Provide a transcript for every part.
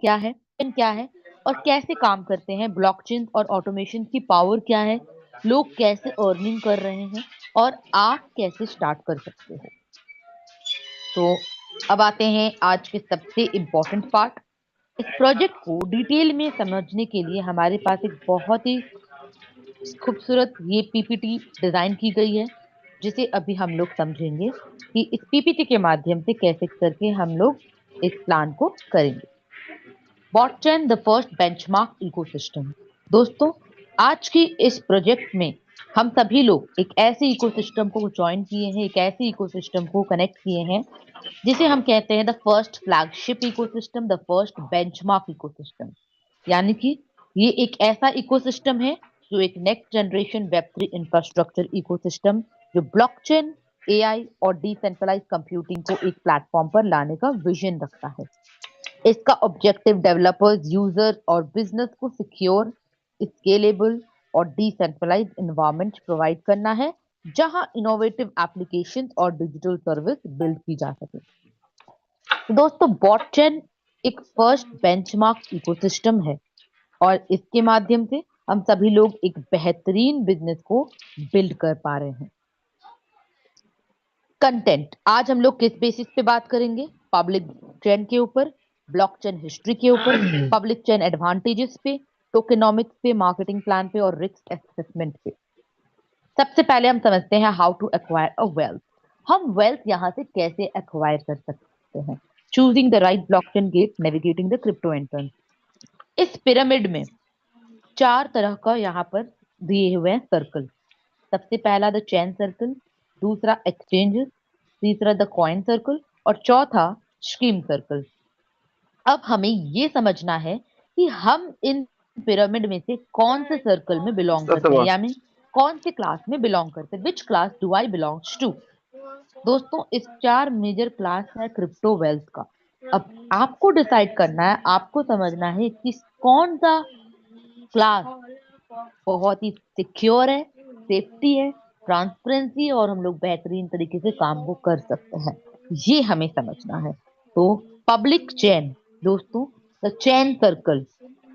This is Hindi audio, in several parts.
क्या है, क्या है और कैसे काम करते हैं, ब्लॉकचेन और ऑटोमेशन की पावर क्या है, लोग कैसे अर्निंग कर रहे हैं और आप कैसे स्टार्ट कर सकते हो। तो अब आते हैं आज के सबसे इम्पोर्टेंट पार्ट। इस प्रोजेक्ट को डिटेल में समझने के लिए हमारे पास एक बहुत ही खूबसूरत ये पीपीटी डिजाइन की गई है, जिसे अभी हम लोग समझेंगे कि इस पीपीटी के माध्यम से कैसे करके हम लोग इस प्लान को करेंगे। बॉटचेन द फर्स्ट बेंचमार्क इकोसिस्टम। दोस्तों, आज की इस प्रोजेक्ट में हम सभी लोग एक ऐसे इकोसिस्टम को ज्वाइन किए हैं, एक ऐसे इकोसिस्टम को कनेक्ट किए हैं जिसे हम कहते हैं the first flagship ecosystem, the first benchmark ecosystem. यानी कि ये एक ऐसा इकोसिस्टम है जो एक next generation web 3 infrastructure ecosystem, जो ब्लॉकचेन, एआई और डिसेंट्रलाइज कंप्यूटिंग को एक प्लेटफॉर्म पर लाने का विजन रखता है। इसका ऑब्जेक्टिव डेवलपर्स, यूजर्स और बिजनेस को सिक्योर, स्केलेबल और डिसेंट्रलाइज्ड एनवायरनमेंट प्रोवाइड करना है, जहां इनोवेटिव एप्लीकेशन और डिजिटल सर्विस बिल्ड की जा सके। तो दोस्तों, बॉटचेन एक फर्स्ट बेंचमार्क इकोसिस्टम है और इसके माध्यम से हम सभी लोग एक बेहतरीन बिजनेस को बिल्ड कर पा रहे हैं। कंटेंट आज हम लोग किस बेसिस पे बात करेंगे? पब्लिक चेन के ऊपर, ब्लॉकचेन हिस्ट्री के ऊपर, पब्लिक चेन एडवांटेजेस पे, टोकेनोमिक्स पे, मार्केटिंग प्लान पे और रिस्क एसेसमेंट पे। सबसे पहले हम समझते हैं how to acquire a wealth. हम वेल्थ यहां से कैसे एक्वायर कर सकते हैं? Choosing the right blockchain gate, navigating the crypto entrance. इस पिरामिड में चार तरह का यहाँ पर दिए हुए हैं सर्कल। सबसे पहला द चेन सर्कल, दूसरा एक्सचेंज, तीसरा द कॉइन सर्कल और चौथा स्कीम सर्कल। अब हमें ये समझना है कि हम इन पिरामिड में से कौन से सर्कल में बिलोंग करते हैं, यानी कौन से क्लास में बिलोंग करते हैं। Which class do I belongs to? दोस्तों, इस चार मेजर क्लास है क्रिप्टो वेल्थ का। अब आपको डिसाइड करना है, आपको समझना है कि कौन सा क्लास बहुत ही सिक्योर है, सेफ्टी है, ट्रांसपेरेंसी और हम लोग बेहतरीन तरीके से काम को कर सकते हैं, ये हमें समझना है। तो पब्लिक चेन, दोस्तों, the chain circle.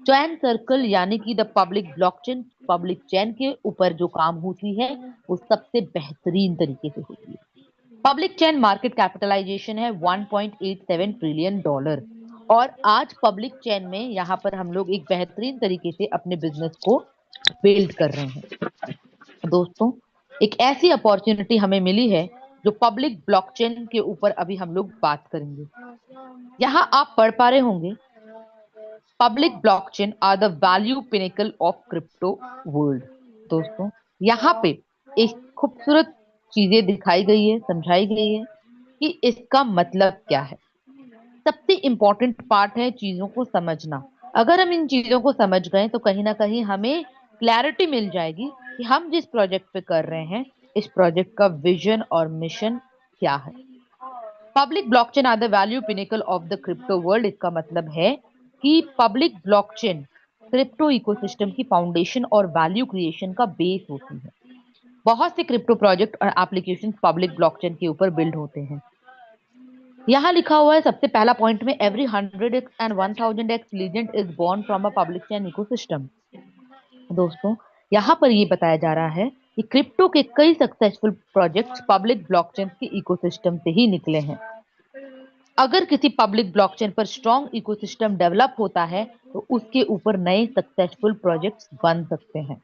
Chain circle यानी कि the public blockchain, public chain के ऊपर जो काम होती है वो सबसे बेहतरीन तरीके से होती है। पब्लिक चेन मार्केट कैपिटलाइजेशन है $1.87 ट्रिलियन और आज पब्लिक चेन में यहाँ पर हम लोग एक बेहतरीन तरीके से अपने बिजनेस को बिल्ड कर रहे हैं। दोस्तों, एक ऐसी अपॉर्चुनिटी हमें मिली है जो पब्लिक ब्लॉकचेन के ऊपर अभी हम लोग बात करेंगे। यहाँ आप पढ़ पा रहे होंगे, public blockchain are the value pinnacle of crypto world. दोस्तों, यहाँ पे एक खूबसूरत चीजें दिखाई गई है, समझाई गई है कि इसका मतलब क्या है। सबसे इंपॉर्टेंट पार्ट है चीजों को समझना। अगर हम इन चीजों को समझ गए तो कहीं ना कहीं हमें क्लैरिटी मिल जाएगी कि हम जिस प्रोजेक्ट पे कर रहे हैं, इस प्रोजेक्ट का विजन और मिशन क्या है। Public blockchain are the value pinnacle of the crypto world. इसका मतलब है कि पब्लिक ब्लॉकचेन क्रिप्टो इकोसिस्टम की फाउंडेशन और वैल्यू क्रिएशन का बेस होती है। बहुत से क्रिप्टो प्रोजेक्ट और एप्लीकेशन पब्लिक ब्लॉकचेन के ऊपर बिल्ड होते हैं। यहाँ लिखा हुआ है सबसे पहला पॉइंट में, every 100x and 1000x legend is born from a public chain ecosystem. दोस्तों, यहाँ पर ये बताया जा रहा है कि क्रिप्टो के कई सक्सेसफुल प्रोजेक्ट्स पब्लिक ब्लॉकचेन के इकोसिस्टम से ही निकले हैं। अगर किसी पब्लिक ब्लॉकचेन पर स्ट्रॉन्ग इकोसिस्टम डेवलप होता है तो उसके ऊपर नए सक्सेसफुल प्रोजेक्ट्स बन सकते हैं,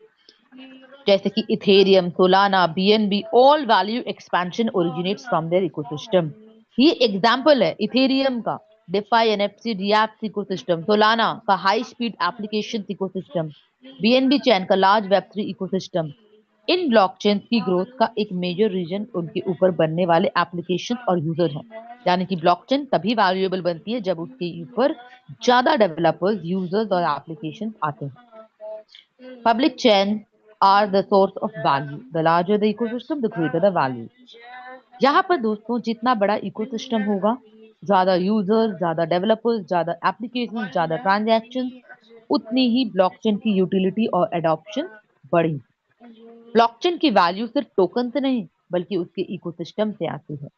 जैसे कि Ethereum, Solana, BNB. All value expansion originates from their ecosystem. ये एग्जांपल है इथेरियम का, DeFi, NFC, dApps ecosystem, Solana का high speed application ecosystem, BNB chain का लार्ज वेब 3 इकोसिस्टम। इन ब्लॉकचेन की ग्रोथ का एक मेजर रीजन उनके ऊपर बनने वाले एप्लीकेशन और यूजर हैं। यानी कि ब्लॉकचेन तभी वैल्यूएबल बनती है जब उसके ऊपर ज्यादा डेवलपर्स, यूजर्स और एप्लीकेशन आते हैं। Public chain are the source of value. The larger the ecosystem, the greater the value. यहाँ पर दोस्तों, जितना बड़ा इकोसिस्टम होगा, ज्यादा यूजर्स, ज्यादा डेवलपर्स, ज्यादा एप्लीकेशन, ज्यादा ट्रांजैक्शन, उतनी ही ब्लॉकचेन की यूटिलिटी और एडॉप्शन बढ़ी। ब्लॉकचेन की वैल्यू सिर्फ टोकन से नहीं बल्कि उसके इकोसिस्टम से आती है।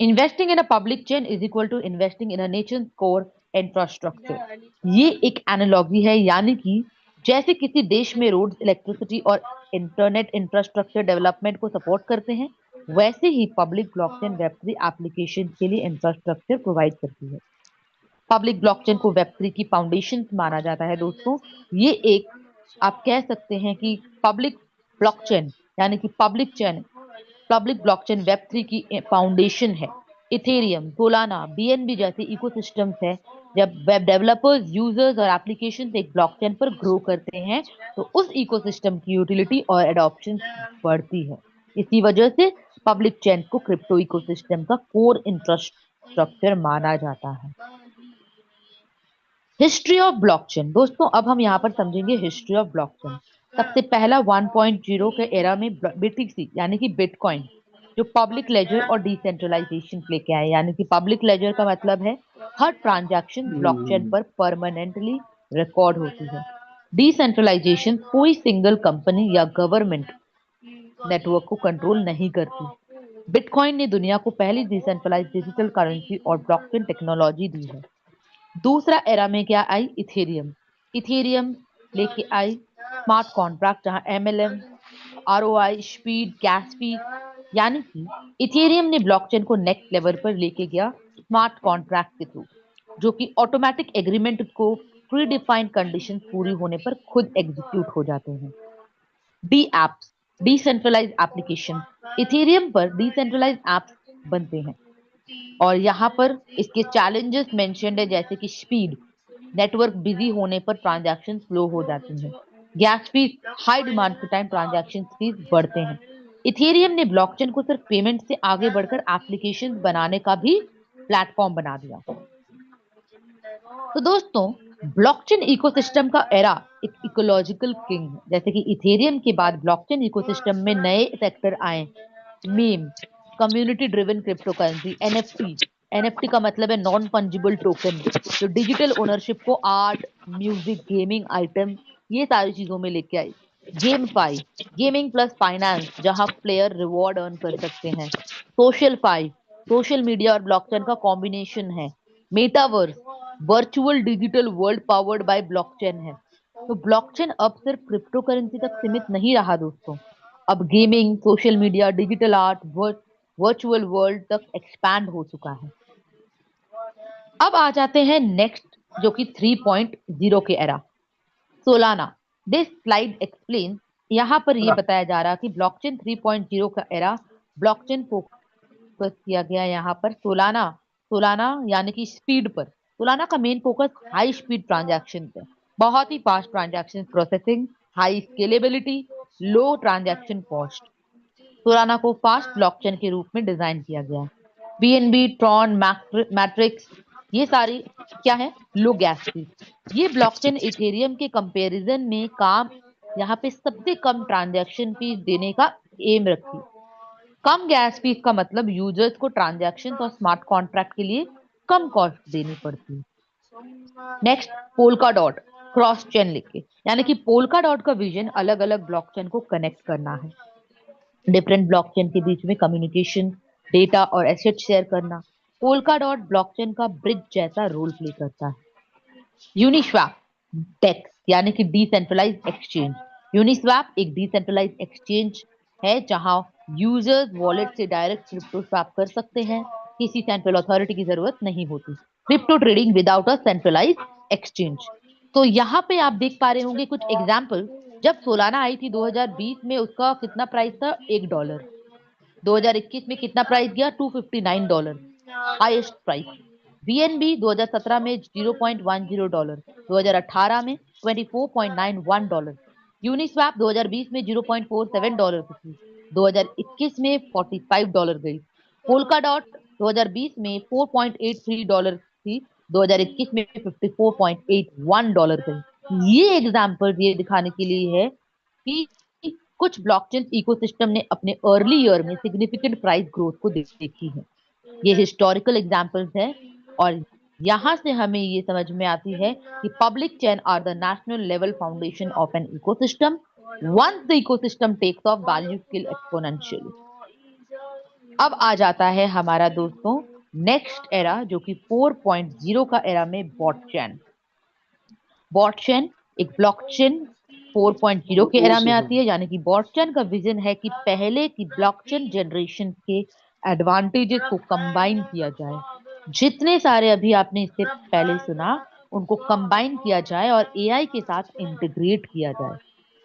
Investing in a public chain is equal to investing in a nation's core infrastructure. ये एक एनालॉजी है, यानी कि जैसे किसी देश में रोड, इलेक्ट्रिसिटी और इंटरनेट इंफ्रास्ट्रक्चर डेवलपमेंट को सपोर्ट करते हैं, वैसे ही पब्लिक ब्लॉकचेन वेब3 एप्लीकेशन के लिए इंफ्रास्ट्रक्चर प्रोवाइड करती है। पब्लिक ब्लॉकचेन को वेब3 की फाउंडेशन माना जाता है दोस्तों। ये एक, आप कह सकते हैं कि पब्लिक ब्लॉकचेन यानी कि पब्लिक ब्लॉकचेन वेब3 की फाउंडेशन है। इथेरियम, सोलाना, बीएनबी जैसे इकोसिस्टम्स है। जब वेब डेवलपर्स, यूजर्स और एप्लीकेशन एक ब्लॉकचेन पर ग्रो करते हैं, तो उस इकोसिस्टम की यूटिलिटी और एडॉप्शन बढ़ती है। इसी वजह से पब्लिक चेन को क्रिप्टो इकोसिस्टम का कोर इंफ्रास्ट्रक्चर माना जाता है। हिस्ट्री ऑफ ब्लॉकचेन दोस्तों, अब हम यहाँ पर समझेंगे हिस्ट्री ऑफ ब्लॉकचेन। सबसे पहला 1.0 के एरा में बीटीसी यानी कि बिटकॉइन, जो पब्लिक लेजर और डिसेंट्रलाइजेशन लेके आए। यानी कि पब्लिक लेजर का मतलब है हर ट्रांजैक्शन ब्लॉकचेन पर परमानेंटली रिकॉर्ड होती है। डिसेंट्रलाइजेशन, कोई सिंगल कंपनी या गवर्नमेंट नेटवर्क को कंट्रोल नहीं करती। बिटकॉइन ने दुनिया को पहली डिसेंट्रलाइज डिजिटल करेंसी और ब्लॉकचेन टेक्नोलॉजी दी है। दूसरा एरा में क्या आई? इथेरियम। इथेरियम लेके आई स्मार्ट कॉन्ट्रैक्ट, जहां MLM, ROI, speed, gas fees, यानी कि इथेरियम ने ब्लॉकचेन को नेक्स्ट लेवल पर लेके गया स्मार्ट कॉन्ट्रैक्ट के थ्रू, जो कि ऑटोमेटिक एग्रीमेंट को प्री डिफाइंड कंडीशन पूरी होने पर खुद एग्जीक्यूट हो जाते हैं। D apps, decentralize application. Ethereum पर डिसेंट्रलाइज एप्स बनते हैं और यहाँ पर इसके चैलेंजेस मेंशन्ड है, जैसे कि स्पीड, नेटवर्क बिजी होने पर ट्रांजैक्शन स्लो हो जाती हैं। गैस फीस, हाई डिमांड के टाइम ट्रांजैक्शन फीस बढ़ते हैं। इथेरियम ने ब्लॉकचेन को सिर्फ पेमेंट से आगे बढ़कर एप्लीकेशन बनाने का भी प्लेटफॉर्म बना दिया। तो दोस्तों, ब्लॉकचेन इकोसिस्टम का एरा एक इकोलॉजिकल किंग है। जैसे कि इथेरियम के बाद ब्लॉकचेन इकोसिस्टम में नए सेक्टर आए। Meme, community driven crypto currency, NFT. NFT का मतलब है नॉन फंजिबल टोकन, जो डिजिटल ओनरशिप को आर्ट, म्यूजिक, गेमिंग आइटम, ये सारी चीजों में लेके आई। गेमफाई, गेमिंग प्लस फाइनेंस, जहां प्लेयर रिवॉर्ड अर्न कर सकते हैं। सोशल फाई, सोशल मीडिया और ब्लॉकचेन का कॉम्बिनेशन है। Metaverse, virtual digital world powered by blockchain है। तो ब्लॉकचेन अब सिर्फ क्रिप्टो करेंसी तक सीमित नहीं रहा दोस्तों, अब gaming, social media, digital art, virtual world तक एक्सपैंड हो चुका है। अब आ जाते हैं नेक्स्ट, जो कि 3.0 के era, Solana. This slide explain, यहां पर ये बताया जा रहा कि ब्लॉकचेन 3.0 का एरा ब्लॉकचेन फोकस किया गया यहाँ पर सोलाना। सोलाना यानी कि स्पीड पर। सोलाना का main focus high speed transaction है, बहुत ही fast transaction processing, high scalability, low transaction cost. Solana को फास्ट ब्लॉकचेन के रूप में डिजाइन किया गया। बीएनबी, ट्रॉन, मैट्रिक्स, ये सारी क्या है? लो गैस फीस। ये ब्लॉकचेन इथेरियम के कंपैरिजन में काम, यहाँ पे सबसे कम ट्रांजैक्शन फीस देने का एम रखी। कम गैस फीस का मतलब यूजर्स को ट्रांजैक्शन और स्मार्ट कॉन्ट्रैक्ट के लिए कम कॉस्ट देनी पड़ती है। Next, polka dot, cross chain लेके, यानी कि पोल्का डॉट का विजन अलग अलग ब्लॉकचेन को कनेक्ट करना है, डिफरेंट ब्लॉकचेन के बीच में कम्युनिकेशन, डेटा और एसेट शेयर करना। पोल्का डॉट ब्लॉकचेन का ब्रिज जैसा रोल प्ले करता है। यूनिस्वैप डेक्स, यानी कि डिसेंट्रलाइज एक्सचेंज। यूनिस्वैप एक डिसेंट्रलाइज एक्सचेंज है जहां यूजर्स वॉलेट से डायरेक्ट क्रिप्टो स्वैप कर सकते हैं, किसी सेंट्रल अथॉरिटी की जरूरत नहीं होती। Crypto trading without a centralize exchange. तो यहाँ पे आप देख पा रहे होंगे कुछ एग्जाम्पल। जब सोलाना आई थी 2020 में, उसका कितना प्राइस था? $1। 2021 में कितना प्राइस गया? $259, हाईएस्ट प्राइस। बीएनबी 2017 में $0.10, 2018 में $24.91। यूनिस्वैप 2020 में $0.47 की थी, 2021 में $45 गई। पोल्का डॉट 2020 में $4.83 थी, 2021 में $54.81 गई। ये एग्जाम्पल ये दिखाने के लिए है कि कुछ ब्लॉकचेन इकोसिस्टम ने अपने अर्ली ईयर में सिग्निफिकेंट प्राइस ग्रोथ को देखी है। ये हिस्टोरिकल एग्जांपल्स हैं और यहां से हमें ये समझ में आती है कि public chain are the national level foundation of an ecosystem. Once the ecosystem takes off, value scale exponentially. अब आ जाता है हमारा दोस्तों नेक्स्ट एरा जो कि 4.0 का एरा में बॉटचेन। बॉटचेन एक ब्लॉकचेन 4.0 के एरा में आती है, यानी कि बॉटचेन का विजन है कि पहले की ब्लॉकचेन जनरेशन के एडवांटेजेस को कंबाइन किया जाए। जितने सारे अभी आपने इससे पहले सुना उनको कंबाइन किया जाए और एआई के साथ इंटीग्रेट किया जाए।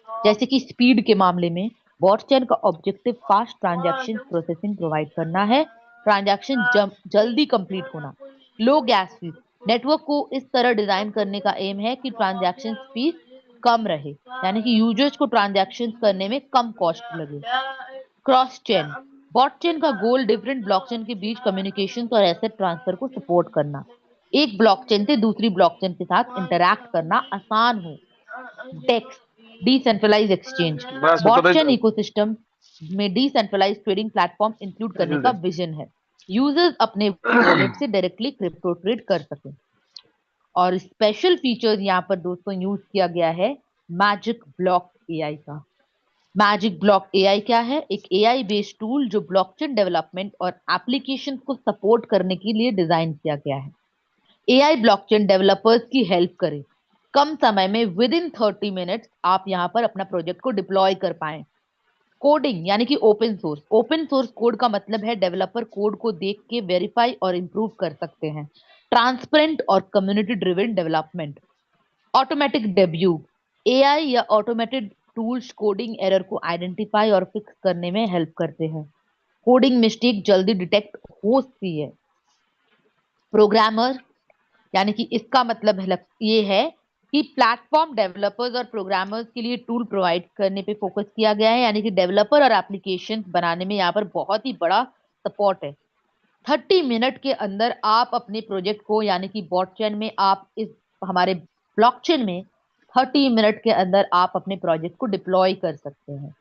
जैसे कि स्पीड के मामले में बॉटचेन का objective fast transaction processing provide करना है, ट्रांजैक्शन जल्दी कंप्लीट होना, लो गैस फीस। नेटवर्क को इस तरह डिजाइन करने का एम है कि ट्रांजैक्शन फीस कम रहे, यानी कि यूजर्स को ट्रांजैक्शन करने में कम कॉस्ट लगे। क्रॉस चेन बॉटचेन का गोल डिफरेंट ब्लॉकचेन के बीच कम्युनिकेशन और एसेट ट्रांसफर को सपोर्ट करना, एक ब्लॉकचेन से दूसरी ब्लॉकचेन के साथ इंटरैक्ट करना आसान हो। डेक्स डिसेंट्रलाइज एक्सचेंज बॉटचेन इकोसिस्टम में डिसेंट्रलाइज ट्रेडिंग प्लेटफॉर्म इंक्लूड करने का विजन है। यूजर्स अपने वॉलेट से डायरेक्टली क्रिप्टो ट्रेड कर सकें। और स्पेशल फीचर्स यहाँ पर दोस्तों यूज किया गया है मैजिक ब्लॉक एआई का। मैजिक ब्लॉक एआई क्या है? एक एआई बेस्ड टूल जो ब्लॉकचेन डेवलपमेंट और एप्लीकेशन को सपोर्ट करने के लिए डिजाइन किया गया है। एआई ब्लॉकचेन डेवलपर्स की हेल्प करे, कम समय में विद इन 30 मिनट्स आप यहाँ पर अपना प्रोजेक्ट को डिप्लॉय कर पाए। कोडिंग यानी कि open source. Open source code का मतलब है डेवलपर कोड को देख के वेरीफाई और इंप्रूव कर सकते हैं। ट्रांसपेरेंट और community driven development. Automatic debut AI या ऑटोमेटेड टूल्स कोडिंग एरर को आइडेंटिफाई और फिक्स करने में हेल्प करते हैं। कोडिंग मिस्टेक जल्दी डिटेक्ट हो सकती है। प्रोग्रामर यानी कि इसका मतलब ये है कि प्लेटफॉर्म डेवलपर्स और प्रोग्रामर्स के लिए टूल प्रोवाइड करने पे फोकस किया गया है, यानी कि डेवलपर और एप्लीकेशन बनाने में यहाँ पर बहुत ही बड़ा सपोर्ट है। 30 मिनट के अंदर आप अपने प्रोजेक्ट को, यानी कि बॉटचेन में आप इस हमारे ब्लॉकचेन में 30 मिनट के अंदर आप अपने प्रोजेक्ट को डिप्लॉय कर सकते हैं।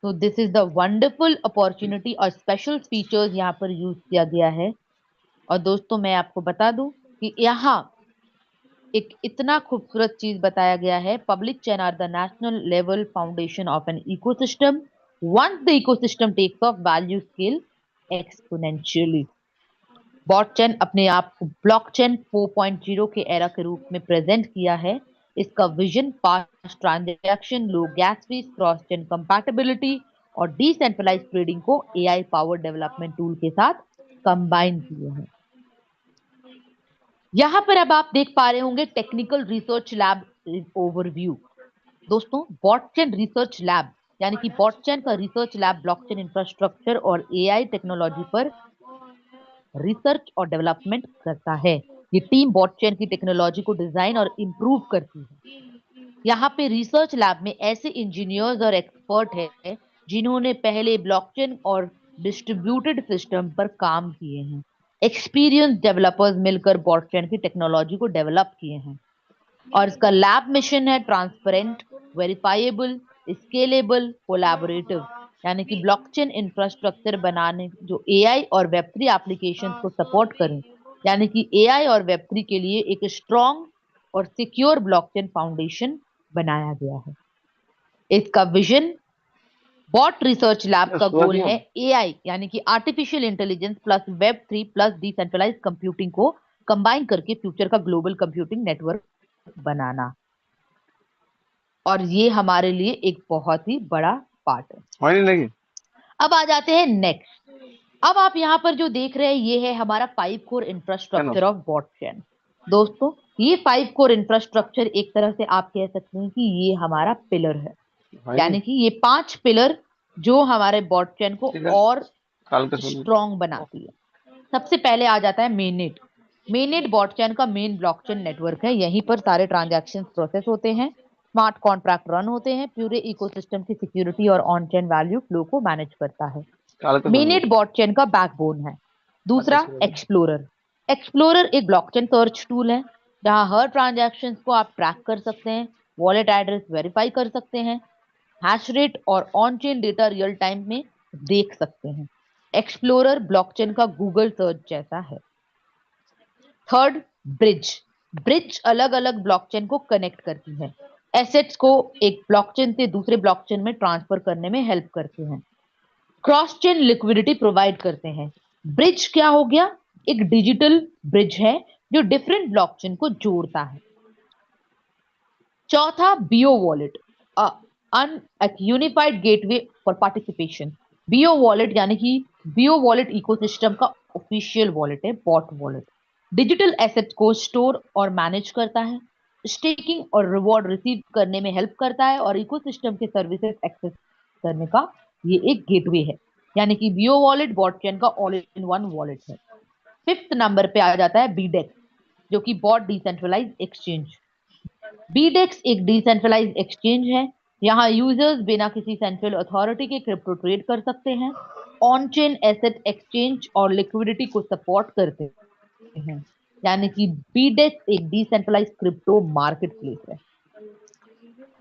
तो this is the wonderful opportunity और स्पेशल फीचर्स यहाँ पर यूज किया गया है। और दोस्तों मैं आपको बता दूं कि यहाँ एक इतना खूबसूरत चीज बताया गया है, public chain are the national level foundation of an ecosystem. Once the ecosystem takes off value scale exponentially. BotChain अपने आप को ब्लॉकचेन 4.0 के एरा के रूप में प्रेजेंट किया है। इसका vision fast transaction, low gas fees, cross chain compatibility और डिसेंट्रलाइज्ड ट्रेडिंग को एआई पावर डेवलपमेंट टूल के साथ कंबाइन किए हैं। यहां पर अब आप देख पा रहे होंगे टेक्निकल रिसर्च लैब ओवरव्यू। दोस्तों बॉटचेन रिसर्च लैब यानी कि बॉटचेन का रिसर्च लैब ब्लॉकचेन इंफ्रास्ट्रक्चर और एआई टेक्नोलॉजी पर रिसर्च और डेवलपमेंट करता है। ये टीम बॉटचेन की टेक्नोलॉजी को डिजाइन और इंप्रूव करती है। यहाँ पे रिसर्च लैब में ऐसे इंजीनियर्स और एक्सपर्ट हैं जिन्होंने पहले ब्लॉकचेन और डिस्ट्रीब्यूटेड सिस्टम पर काम किए हैं। एक्सपीरियंस डेवलपर्स मिलकर बॉटचेन की टेक्नोलॉजी को डेवलप किए हैं। और इसका लैब मिशन है ट्रांसपेरेंट, वेरीफाइएबल, स्केलेबल, कोलैबोरेटिव, यानी कि ब्लॉकचेन इंफ्रास्ट्रक्चर बनाने जो एआई और वेब3 एप्लीकेशंस को सपोर्ट करें, यानी कि एआई और वेब3 के लिए एक स्ट्रॉन्ग और सिक्योर ब्लॉकचेन फाउंडेशन बनाया गया है। इसका विजन बॉट रिसर्च लैब का गोल है एआई यानी कि आर्टिफिशियल इंटेलिजेंस प्लस वेब3 प्लस डिसेंट्रलाइज्ड कंप्यूटिंग को कंबाइन करके फ्यूचर का ग्लोबल कंप्यूटिंग नेटवर्क बनाना। और ये हमारे लिए एक बहुत ही बड़ा पार्ट है। अब आ जाते हैं नेक्स्ट। अब आप यहाँ पर जो देख रहे हैं ये है हमारा 5 कोर इंफ्रास्ट्रक्चर ऑफ बॉटचेन। दोस्तों ये 5 कोर इंफ्रास्ट्रक्चर एक तरह से आप कह सकते हैं कि ये हमारा पिलर है, यानी कि ये 5 पिलर जो हमारे बॉटचेन को और स्ट्रॉन्ग बनाती है। सबसे पहले आ जाता है मेननेट। मेननेट बॉटचेन का मेन ब्लॉकचेन नेटवर्क है। यहीं पर सारे ट्रांजैक्शंस प्रोसेस होते हैं, स्मार्ट कॉन्ट्रैक्ट रन होते हैं, पूरे इकोसिस्टम की सिक्योरिटी और ऑन चेन वैल्यू फ्लो को मैनेज करता है। मेननेट बॉटचेन का बैकबोन है। दूसरा एक्सप्लोरर। एक्सप्लोरर एक ब्लॉकचेन सर्च टूल है जहां हर ट्रांजैक्शंस को आप ट्रैक कर सकते हैं, वॉलेट एड्रेस वेरीफाई कर सकते हैं, हैश रेट और on chain data real time में देख सकते हैं। एक्सप्लोरर ब्लॉकचेन का गूगल सर्च जैसा है। Third bridge. ब्रिज अलग अलग ब्लॉकचेन को कनेक्ट करती है, एसेट्स को एक ब्लॉकचेन से दूसरे ब्लॉकचेन में ट्रांसफर करने में हेल्प करते हैं। क्रॉस चेन लिक्विडिटी प्रोवाइड करते हैं, ब्रिज क्या हो गया? एक डिजिटल ब्रिज है जो डिफरेंट ब्लॉकचेन को जोड़ता है। चौथा, BO wallet, an unified gateway for participation. BO wallet यानी कि बीओ वॉलेट इकोसिस्टम का ऑफिशियल वॉलेट है, बॉट वॉलेट। डिजिटल एसेट्स को स्टोर और मैनेज करता है, स्टेकिंग और रिवॉर्ड रिसीव करने में हेल्प करता है, और इकोसिस्टम के सर्विसेज एक्सेस करने का ये एक गेटवे है। यानी कि बीओ वॉलेट बॉटचेन का ऑल इन वन वॉलेट है। फिफ्थ नंबर पे आ जाता है बीडेक्स, जो कि बॉट डिसेंट्रलाइज एक्सचेंज। बीडेक्स एक डिसेंट्रलाइज एक्सचेंज है। यहाँ यूजर्स बिना किसी सेंट्रल अथॉरिटी के क्रिप्टो ट्रेड कर सकते हैं, ऑन चेन एसेट एक्सचेंज और लिक्विडिटी को सपोर्ट करते हैं। यानी कि बीडेक्स एक डिसेंट्रलाइज क्रिप्टो मार्केट प्लेस है।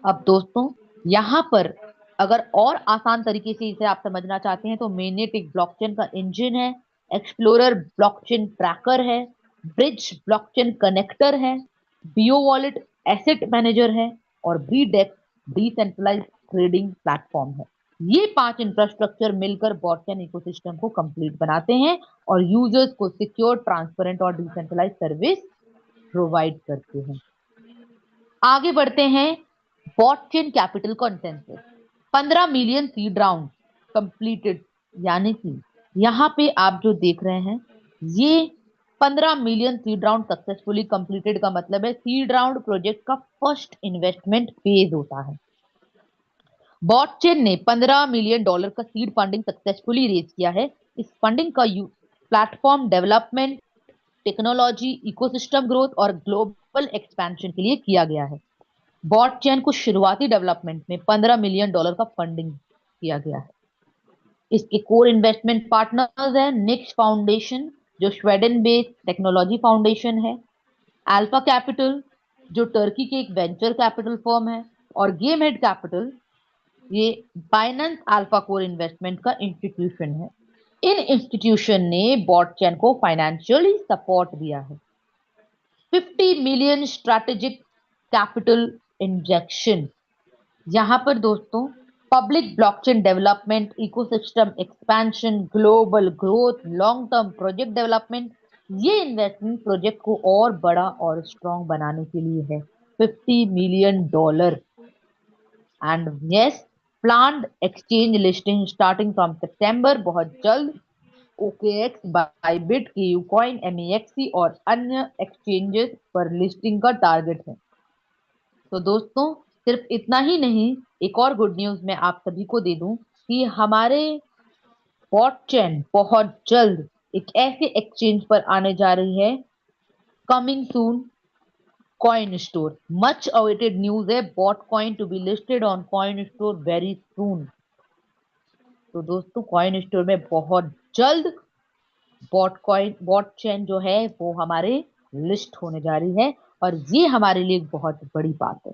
अब दोस्तों, यहाँ पर अगर और आसान तरीके से इसे आप समझना चाहते हैं तो मेननेट एक ब्लॉकचेन का इंजन है, एक्सप्लोरर ब्लॉकचेन ट्रैकर है, ब्रिज ब्लॉकचेन कनेक्टर है, बीओ वॉलेट एसेट मैनेजर है, और बीडेक्स डिसेंट्रलाइज्ड ट्रेडिंग प्लेटफॉर्म है। ये 5 इंफ्रास्ट्रक्चर मिलकर ब्लॉकचेन इकोसिस्टम को कंप्लीट बनाते हैं और यूजर्स को सिक्योर, ट्रांसपेरेंट और डिसेंट्रलाइज्ड सर्विस प्रोवाइड करते हैं। आगे बढ़ते हैं। BotChain capital consensus, 15 million seed round completed. यानी कि यहाँ पे आप जो देख रहे हैं, ये 15 million seed round successfully completed का मतलब है सीड राउंड प्रोजेक्ट का फर्स्ट इन्वेस्टमेंट फेज होता है। बॉटचेन ने $15 मिलियन का सीड फंडिंग सक्सेसफुली रेज किया है। इस फंडिंग का platform development, technology, ecosystem growth और ग्लोबल एक्सपेंशन के लिए किया गया है। बॉटचेन को शुरुआती डेवलपमेंट में $15 मिलियन का फंडिंग किया गया है। इसके कोर इन्वेस्टमेंट पार्टनर्स हैं निक्स फाउंडेशन, जो स्वीडन बेस्ड टेक्नोलॉजी फाउंडेशन है, अल्फा कैपिटल, जो टर्की के एक वेंचर कैपिटल फर्म है, और गेम हेड कैपिटल, ये बाइनेंस अल्फा कोर इन्वेस्टमेंट का इंस्टीट्यूशन है। इन इंस्टीट्यूशन ने बॉटचेन को फाइनेंशियली सपोर्ट दिया है। 50 मिलियन स्ट्रैटेजिक कैपिटल इंजेक्शन। यहां पर दोस्तों, public blockchain development, ecosystem expansion, global growth, long term project development, ये इन्वेस्टमेंट प्रोजेक्ट को और बड़ा और स्ट्रॉन्ग बनाने के लिए है। $50 million. And yes, planned exchange listing starting from September, बहुत जल्द। OKX, बाइबिट, KuCoin, MEXC और अन्य एक्सचेंजेस पर लिस्टिंग का टारगेट है। तो दोस्तों, सिर्फ इतना ही नहीं, एक और गुड न्यूज मैं आप सभी को दे दूं कि हमारे बॉटचेन बहुत जल्द एक ऐसे एक्सचेंज पर आने जा रही है, coming soon, coin store. Much awaited news है, bot coin to be listed on coin store very soon. तो दोस्तों, कॉइन स्टोर में बहुत जल्द बॉटचेन जो है वो हमारे लिस्ट होने जा रही है, और ये हमारे लिए बहुत बड़ी बात है।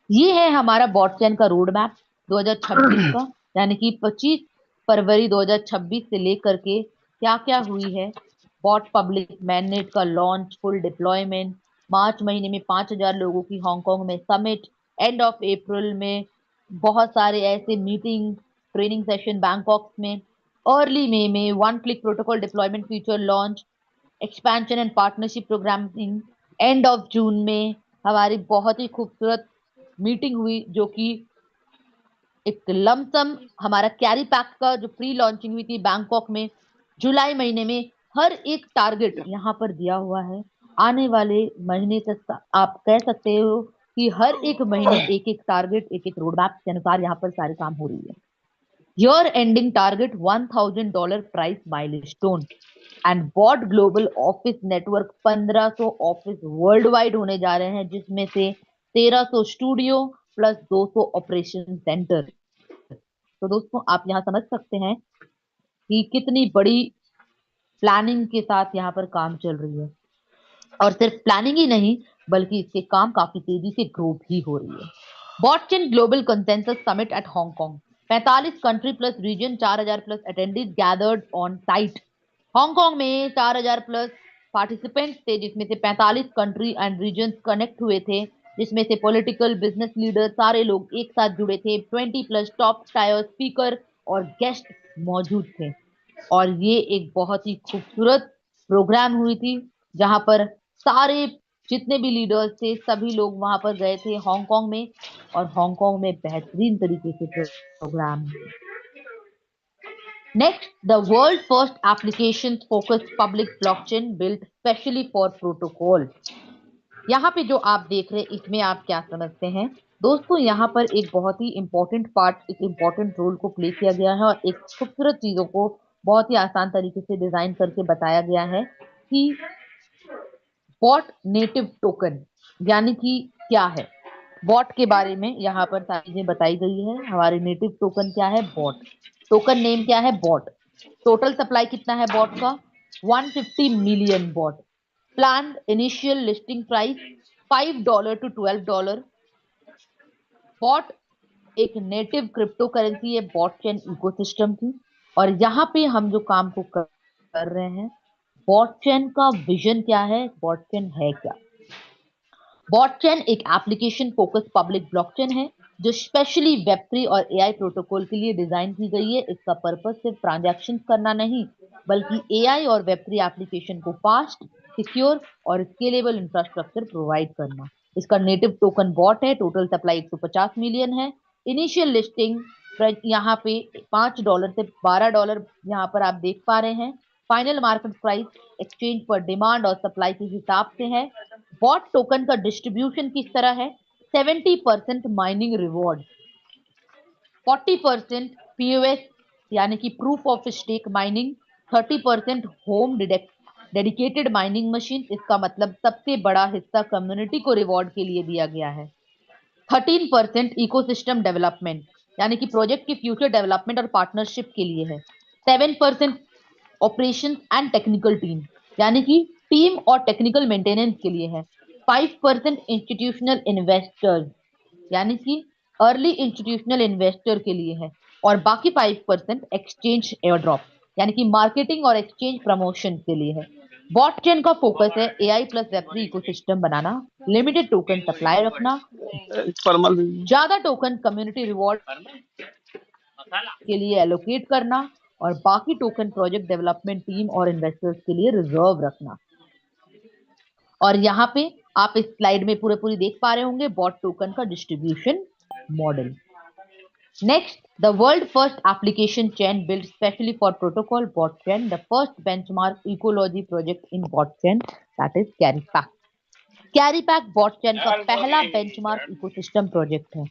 ये है हमारा बॉटचेन का रोड मैप 2026 का, यानी कि 25 फरवरी 2026 से लेकर के क्या क्या हुई है। बॉट पब्लिक मैननेट का लॉन्च, फुल डिप्लॉयमेंट, मार्च महीने में 5,000 लोगों की हांगकांग में समिट, एंड ऑफ अप्रैल में बहुत सारे ऐसे मीटिंग, ट्रेनिंग सेशन बैंकॉक में, अर्ली मई में one click protocol deployment feature launch, expansion and partnership programming, end of June में हमारी बहुत ही खूबसूरत मीटिंग हुई, जो कि एक लमसम हमारा कैरी पैक का जो प्री लॉन्चिंग हुई थी बैंकॉक में। जुलाई महीने में हर एक टारगेट यहाँ पर दिया हुआ है। आने वाले महीने तक आप कह सकते हो कि हर एक महीने एक एक टारगेट, एक एक रोड मैप के अनुसार यहाँ पर सारे काम हो रही है। Year ending target $1,000 price milestone, and bot global office network 1500 office world wide होने जा रहे हैं, जिसमें से 1300 स्टूडियो प्लस 200 ऑपरेशन सेंटर। तो दोस्तों, आप यहाँ समझ सकते हैं कि कितनी बड़ी प्लानिंग के साथ यहाँ पर काम चल रही है, और सिर्फ प्लानिंग ही नहीं बल्कि इसके काम काफी तेजी से ग्रो भी हो रही है। BotChain global consensus summit at Hong Kong, 45 country plus region, 4,000 plus attendees gathered on site. Hong Kong में 4,000 प्लस पार्टिसिपेंट्स थे, जिसमें से 45 कंट्री एंड रीजन कनेक्ट हुए थे, जिसमें से पॉलिटिकल, बिजनेस लीडर, सारे लोग एक साथ जुड़े थे। 20 प्लस टॉप टायर स्पीकर और गेस्ट मौजूद थे। और ये एक बहुत ही खूबसूरत प्रोग्राम हुई थी, जहां पर सारे जितने भी लीडर्स थे सभी लोग वहां पर गए थे हांगकांग में, और हांगकांग में बेहतरीन तरीके से programme. Next, the world first application focused public blockchain built specially for protocol. यहाँ पे जो आप देख रहे हैं इसमें आप क्या समझते हैं दोस्तों, यहाँ पर एक बहुत ही इंपॉर्टेंट पार्ट, एक इंपॉर्टेंट रोल को प्ले किया गया है और एक खूबसूरत चीजों को बहुत ही आसान तरीके से डिजाइन करके बताया गया है कि बॉट नेटिव टोकन यानी कि क्या है। बॉट के बारे में यहाँ पर सारी चीजें बताई गई है। हमारे नेटिव टोकन क्या है, बॉट। टोकन नेम क्या है, बॉट। टोटल सप्लाई कितना है बॉट का, 150 million bot. Plan initial listing price $5 to $12। Bot एक नेटिव क्रिप्टो करेंसी है बॉट चेन इकोसिस्टम की। और यहाँ पे हम जो काम को कर रहे हैं, बॉट चेन का विजन क्या है, बॉट चेन है क्या। बॉटचेन एक एप्लीकेशन फोकस पब्लिक ब्लॉकचेन है जो स्पेशली वेब3 और एआई प्रोटोकॉल के लिए डिजाइन की गई है। इसका पर्पस सिर्फ ट्रांजैक्शन करना नहीं, बल्कि एआई और वेब3 एप्लीकेशन को फास्ट, सिक्योर और स्केलेबल इंफ्रास्ट्रक्चर प्रोवाइड करना। इसका नेटिव टोकन बॉट है। टोटल सप्लाई 150 मिलियन है। इनिशियल लिस्टिंग यहाँ पे $5 से $12 यहाँ पर आप देख पा रहे हैं। फाइनल मार्केट प्राइस एक्सचेंज पर डिमांड और सप्लाई के हिसाब से है। बॉट टोकन का डिस्ट्रीब्यूशन किस तरह है, 70% माइनिंग रिवॉर्ड, 40% पीओएस यानी कि proof of stake mining, 30% home dedicated mining machine. इसका मतलब सबसे बड़ा हिस्सा कम्युनिटी को रिवॉर्ड के लिए दिया गया है। 13% इकोसिस्टम डेवलपमेंट यानी कि प्रोजेक्ट की फ्यूचर डेवलपमेंट और पार्टनरशिप के लिए है। 7% ऑपरेशन एंड टेक्निकल टीम यानी कि टीम और टेक्निकल मेंटेनेंस के लिए है। 5% इंस्टीट्यूशनल इन्वेस्टर्स यानी कि अर्ली इंस्टीट्यूशनल इन्वेस्टर के लिए है। और बाकी 5% एक्सचेंज एयरड्रॉप यानी कि मार्केटिंग और एक्सचेंज प्रमोशन के लिए है। बॉटचेन का फोकस है एआई प्लस वेब3 इकोसिस्टम बनाना, लिमिटेड टोकन सप्लाई रखना, ज्यादा टोकन कम्युनिटी रिवॉर्ड के लिए एलोकेट करना, और बाकी टोकन प्रोजेक्ट डेवलपमेंट टीम और इन्वेस्टर्स के लिए रिजर्व रखना। और यहाँ पे आप इस स्लाइड में पूरी देख पा रहे होंगे बॉट टोकन का distribution model. Next, the world first application chain build specially for protocol bot chain, the first benchmark ecology project in bot chain, that is Carrypack. Carrypack bot chain का पहला बेंचमार्क इकोसिस्टम प्रोजेक्ट है।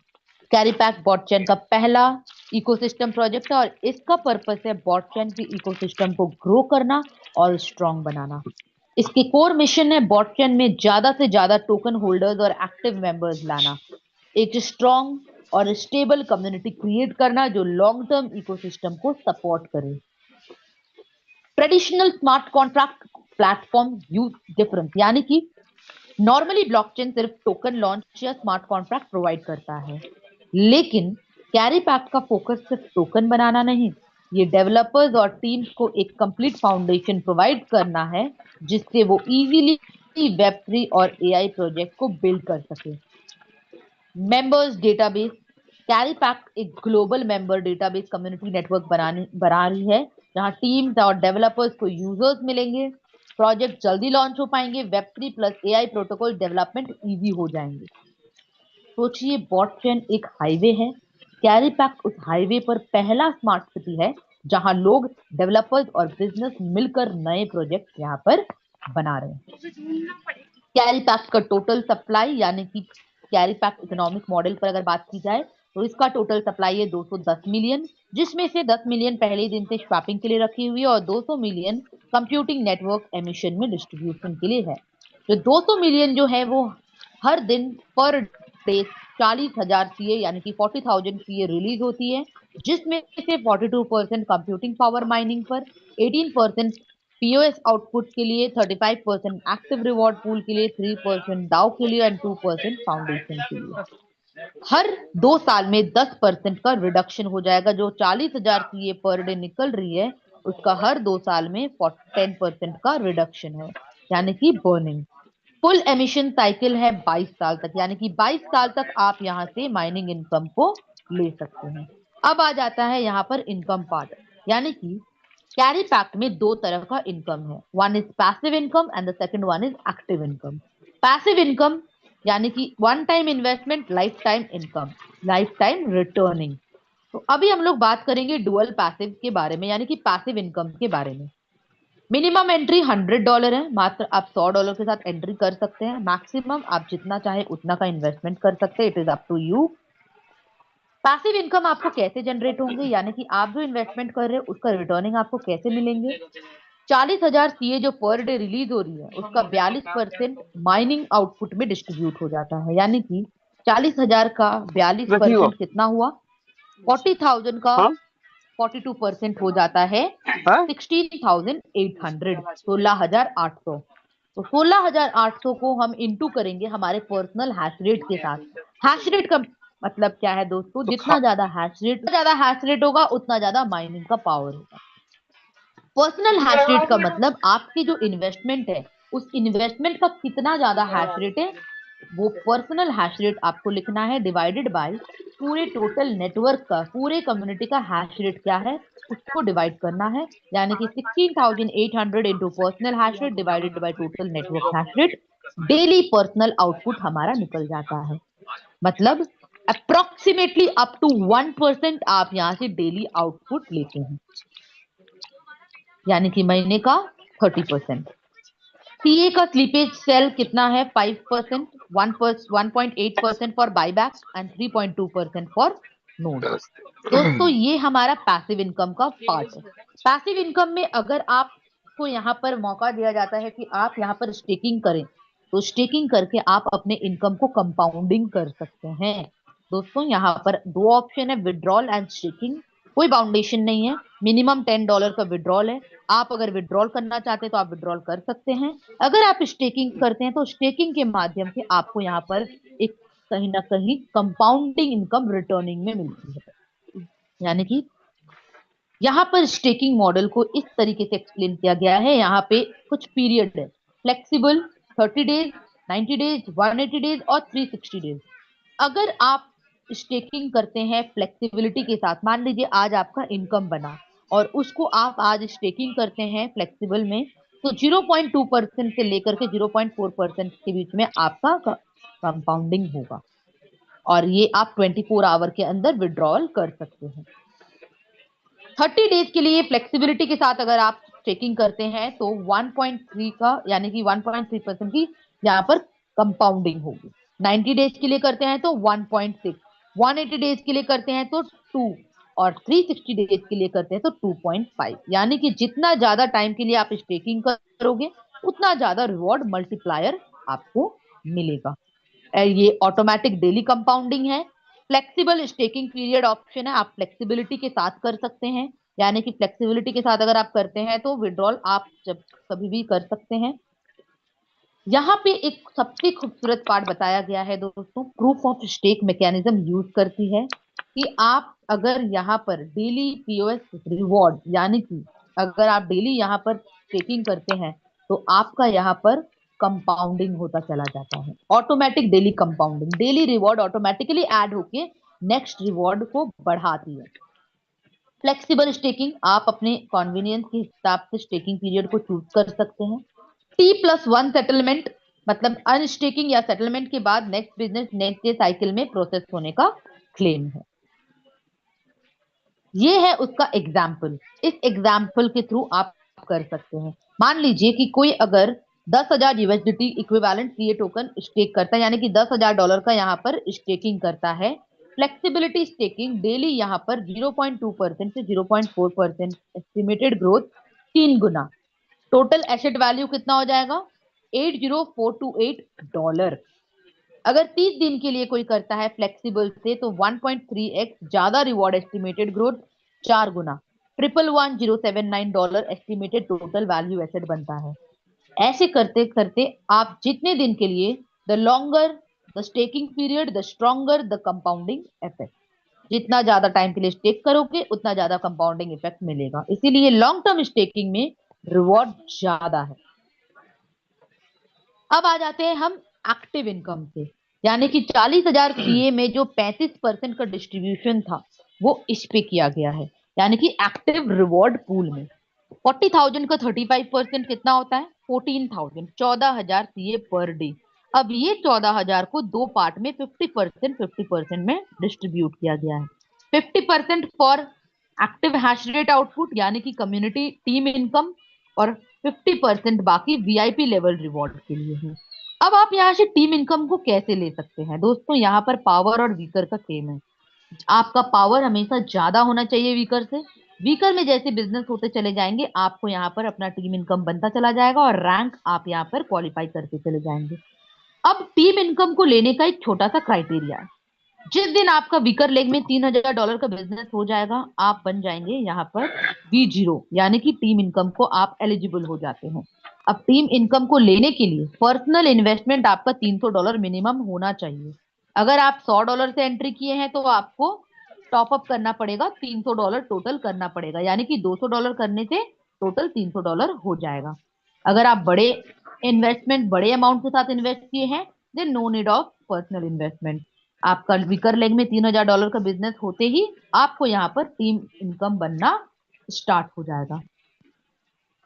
कैरीपैक बॉटचेन का पहला इकोसिस्टम प्रोजेक्ट है और इसका पर्पस है बॉटचेन के इकोसिस्टम को ग्रो करना और स्ट्रॉन्ग बनाना। इसके कोर मिशन है बॉटचेन में ज्यादा से ज्यादा टोकन होल्डर्स और एक्टिव मेंबर्स लाना, एक स्ट्रॉन्ग और स्टेबल कम्युनिटी क्रिएट करना जो लॉन्ग टर्म इकोसिस्टम को सपोर्ट करे। Traditional smart contract platform use difference यानी कि नॉर्मली ब्लॉकचेन सिर्फ टोकन लॉन्च या स्मार्ट कॉन्ट्रैक्ट प्रोवाइड करता है, लेकिन कैरीपैक का फोकस सिर्फ टोकन बनाना नहीं, ये डेवलपर्स और टीम्स को एक कंप्लीट फाउंडेशन प्रोवाइड करना है जिससे वो इजीली वेब3 और एआई प्रोजेक्ट को बिल्ड कर सके। मेंबर्स डेटाबेस, कैरीपैक एक global member database community network बना रही है जहां टीम्स और डेवलपर्स को यूजर्स मिलेंगे, प्रोजेक्ट जल्दी लॉन्च हो पाएंगे, Web3 plus AI protocol development easy हो जाएंगे। सोचिए बॉटचेन एक हाईवे है, कैरीपैक उस हाईवे पर पहला स्मार्ट सिटी है जहां लोग, डेवलपर्स और बिजनेस मिलकर नए प्रोजेक्ट यहां पर बना रहे हैं। कैरीपैक का टोटल सप्लाई यानी कि कैरीपैक इकोनॉमिक मॉडल पर अगर बात की जाए तो इसका टोटल सप्लाई है 210 मिलियन, जिसमें से 10 मिलियन पहले दिन से स्वैपिंग के लिए रखी हुई है और 200 मिलियन कंप्यूटिंग नेटवर्क एमिशन में डिस्ट्रीब्यूशन के लिए है। तो 200 मिलियन जो है वो हर दिन पर डे 40,000 सीए यानी कि 40,000 सीए रिलीज होती है, जिसमें से 42% कंप्यूटिंग पावर माइनिंग पर, 18% पीओएस आउटपुट के लिए, 35% एक्टिव रिवॉर्ड पूल के लिए, 3% डाउ के लिए एंड 2% फाउंडेशन के लिए। हर 2 साल में 10% का रिडक्शन हो जाएगा। जो 40,000 सीए पर डे निकल रही है उसका हर 2 साल में 10% का रिडक्शन है यानी कि बर्निंग। फुल एमिशन साइकिल है 22 साल तक यानी कि 22 साल तक आप यहां से माइनिंग इनकम को ले सकते हैं। अब आ जाता है यहां पर इनकम पार्ट यानी कि कैरी पैक में दो तरह का इनकम है, one is passive income and the second one is active income. Passive income यानी कि one time investment, life time income, life time returning. तो अभी हम लोग बात करेंगे डुअल पैसिव के बारे में, यानी कि पैसिव इनकम के बारे में। मिनिमम एंट्री $100 है, मात्र आप $100 के साथ एंट्री कर सकते हैं। मैक्सिमम आप जितना चाहे उतना का इन्वेस्टमेंट कर सकते हैं, it is up to you. Passive income आपको कैसे जनरेट होंगे, यानी कि आप जो इन्वेस्टमेंट कर रहे हैं उसका रिटर्निंग आपको कैसे मिलेंगे। 40,000 सीए जो पर डे रिलीज हो रही है उसका 42% माइनिंग आउटपुट में डिस्ट्रीब्यूट हो जाता है, यानी कि 40,000 का 42% कितना हुआ, 40,000 का 42% हो जाता है 16,800, 16,800। तो 16,800 को हम इंटू करेंगे हमारे पर्सनल हैश रेट के साथ। हैश रेट का मतलब क्या है दोस्तों, जितना ज्यादा हैश रेट होगा उतना ज्यादा माइनिंग का पावर होगा। पर्सनल हैश रेट का मतलब आपकी जो इन्वेस्टमेंट है उस इन्वेस्टमेंट का कितना ज्यादा हैश रेट है, वो पर्सनल हैश रेट आपको लिखना है डिवाइडेड बाय पूरे टोटल नेटवर्क का, पूरे कम्युनिटी का हैश रेट क्या है उसको डिवाइड करना है, यानी कि 16,800 into personal hash rate divided by total network hash rate. Daily personal output हमारा निकल जाता है, मतलब अप्रोक्सीमेटली अप टू 1% आप यहां से डेली आउटपुट लेते हैं, यानी कि महीने का 30%। सीए का स्लीपेज सेल कितना है 5%, 1.8% for buyback and 3.2% for node. दोस्तों ये हमारा पैसिव इनकम का पार्ट है। पैसिव इनकम में अगर आपको यहाँ पर मौका दिया जाता है कि आप यहाँ पर स्टेकिंग करें, तो स्टेकिंग करके आप अपने इनकम को कंपाउंडिंग कर सकते हैं। दोस्तों यहाँ पर दो ऑप्शन है, विड्रॉल एंड स्टेकिंग। कोई बाउंडेशन नहीं है, मिनिमम $10 का विड्रॉल है। आप अगर विड्रॉल करना चाहते हैं तो आप विड्रॉल कर सकते हैं। अगर आप स्टेकिंग करते हैं तो स्टेकिंग के माध्यम से आपको यहाँ पर एक कहीं ना कहीं कंपाउंडिंग इनकम रिटर्निंग में मिलती है, यानी कि यहाँ पर स्टेकिंग मॉडल को इस तरीके से एक्सप्लेन किया गया है। यहाँ पे कुछ पीरियड है, फ्लेक्सिबल 30 डेज, 90 डेज, 180 डेज और 360 डेज। अगर आप स्टेकिंग करते हैं फ्लेक्सिबिलिटी के साथ, मान लीजिए आज आपका इनकम बना और उसको आप आज स्टेकिंग करते हैं फ्लेक्सिबल में, तो 0.2% से लेकर के 0.4% के बीच में आपका कंपाउंडिंग होगा और ये आप 24 आवर के अंदर विड्रॉल कर सकते हैं। 30 डेज के लिए फ्लेक्सिबिलिटी के साथ अगर आप स्टेकिंग करते हैं तो 1.3 का यानी कि 1.3% की यहाँ पर कंपाउंडिंग होगी। 90 डेज के लिए करते हैं तो 1.6, 180 डेज के लिए करते हैं तो 2 और 360 डेज के लिए करते हैं तो 2.5, यानी कि जितना ज्यादा टाइम के लिए आप स्टेकिंग करोगे उतना ज्यादा रिवॉर्ड मल्टीप्लायर आपको मिलेगा। ये ऑटोमेटिक डेली कंपाउंडिंग है। फ्लेक्सिबल स्टेकिंग पीरियड ऑप्शन है, आप फ्लेक्सिबिलिटी के साथ कर सकते हैं, यानी कि फ्लेक्सिबिलिटी के साथ अगर आप करते हैं तो विड्रॉल आप जब कभी भी कर सकते हैं। यहाँ पे एक सबसे खूबसूरत पार्ट बताया गया है दोस्तों, proof of stake mechanism use करती है कि आप अगर यहाँ पर डेली पीओएस रिवॉर्ड, यानी कि अगर आप डेली यहाँ पर स्टेकिंग करते हैं तो आपका यहाँ पर कंपाउंडिंग होता चला जाता है, automatic daily compounding, daily reward automatically add होके नेक्स्ट रिवॉर्ड को बढ़ाती है। फ्लेक्सिबल स्टेकिंग, आप अपने कॉन्वीनियंस के हिसाब से स्टेकिंग पीरियड को चूज कर सकते हैं। T+1 सेटलमेंट मतलब अनस्टेकिंग या सेटलमेंट के बाद next business next day cycle में प्रोसेस होने का क्लेम है। ये है उसका एग्जाम्पल, इस एग्जाम्पल के थ्रू आप कर सकते हैं। मान लीजिए कि कोई अगर 10,000 USDT equivalent CA token stake करता है, यानी कि $10,000 का यहाँ पर स्टेकिंग करता है। फ्लेक्सिबिलिटी स्टेकिंग डेली यहाँ पर 0.2% से 0.4% एस्टिमेटेड ग्रोथ 3 गुना, टोटल एसेट वैल्यू कितना हो जाएगा $80,428। अगर 30 दिन के लिए कोई करता है फ्लेक्सिबल से तो 1.3x ज्यादा रिवॉर्ड, एस्टिमेटेड ग्रोथ 4 गुना, $111,079 एस्टिमेटेड टोटल वैल्यू एसेट बनता है। ऐसे करते करते आप जितने दिन के लिए, the longer the staking period the stronger the compounding effect, जितना ज्यादा टाइम के लिए स्टेक करोगे उतना ज्यादा कंपाउंडिंग इफेक्ट मिलेगा, इसीलिए लॉन्ग टर्म स्टेकिंग में रिवॉर्ड ज्यादा है। अब आ जाते हैं हम एक्टिव इनकम से, यानी कि 40,000 सीए में जो 35% का डिस्ट्रीब्यूशन था वो इस पे किया गया है, यानी कि एक्टिव रिवॉर्ड पूल में। 40,000 का 35% कितना होता है? 14,000, 14,000 सीए पर डे। अब ये 14,000 को दो पार्ट में 50% में डिस्ट्रीब्यूट किया गया है। 50% for active hash rate output यानी कि कम्युनिटी टीम इनकम, और 50% बाकी वीआईपी लेवल रिवॉर्ड के लिए है। अब आप यहाँ से टीम इनकम को कैसे ले सकते हैं दोस्तों? यहाँ पर पावर और वीकर का गेम है। आपका पावर हमेशा ज्यादा होना चाहिए वीकर से। वीकर में जैसे बिजनेस होते चले जाएंगे, आपको यहाँ पर अपना टीम इनकम बनता चला जाएगा और रैंक आप यहाँ पर क्वालिफाई करते चले जाएंगे। अब टीम इनकम को लेने का एक छोटा सा क्राइटेरिया है। जिस दिन आपका वीकर लेग में $3,000 का बिजनेस हो जाएगा, आप बन जाएंगे यहाँ पर V0, यानी कि टीम इनकम को आप एलिजिबल हो जाते हैं। अब टीम इनकम को लेने के लिए पर्सनल इन्वेस्टमेंट आपका $300 मिनिमम होना चाहिए। अगर आप $100 से एंट्री किए हैं तो आपको टॉप अप करना पड़ेगा, $300 टोटल करना पड़ेगा, यानी कि $200 करने से टोटल $300 हो जाएगा। अगर आप बड़े इन्वेस्टमेंट बड़े अमाउंट के साथ इन्वेस्ट किए हैं, then no need of personal investment. आपका वीकर लेग में $3,000 का बिजनेस होते ही आपको यहाँ पर टीम इनकम बनना स्टार्ट हो जाएगा।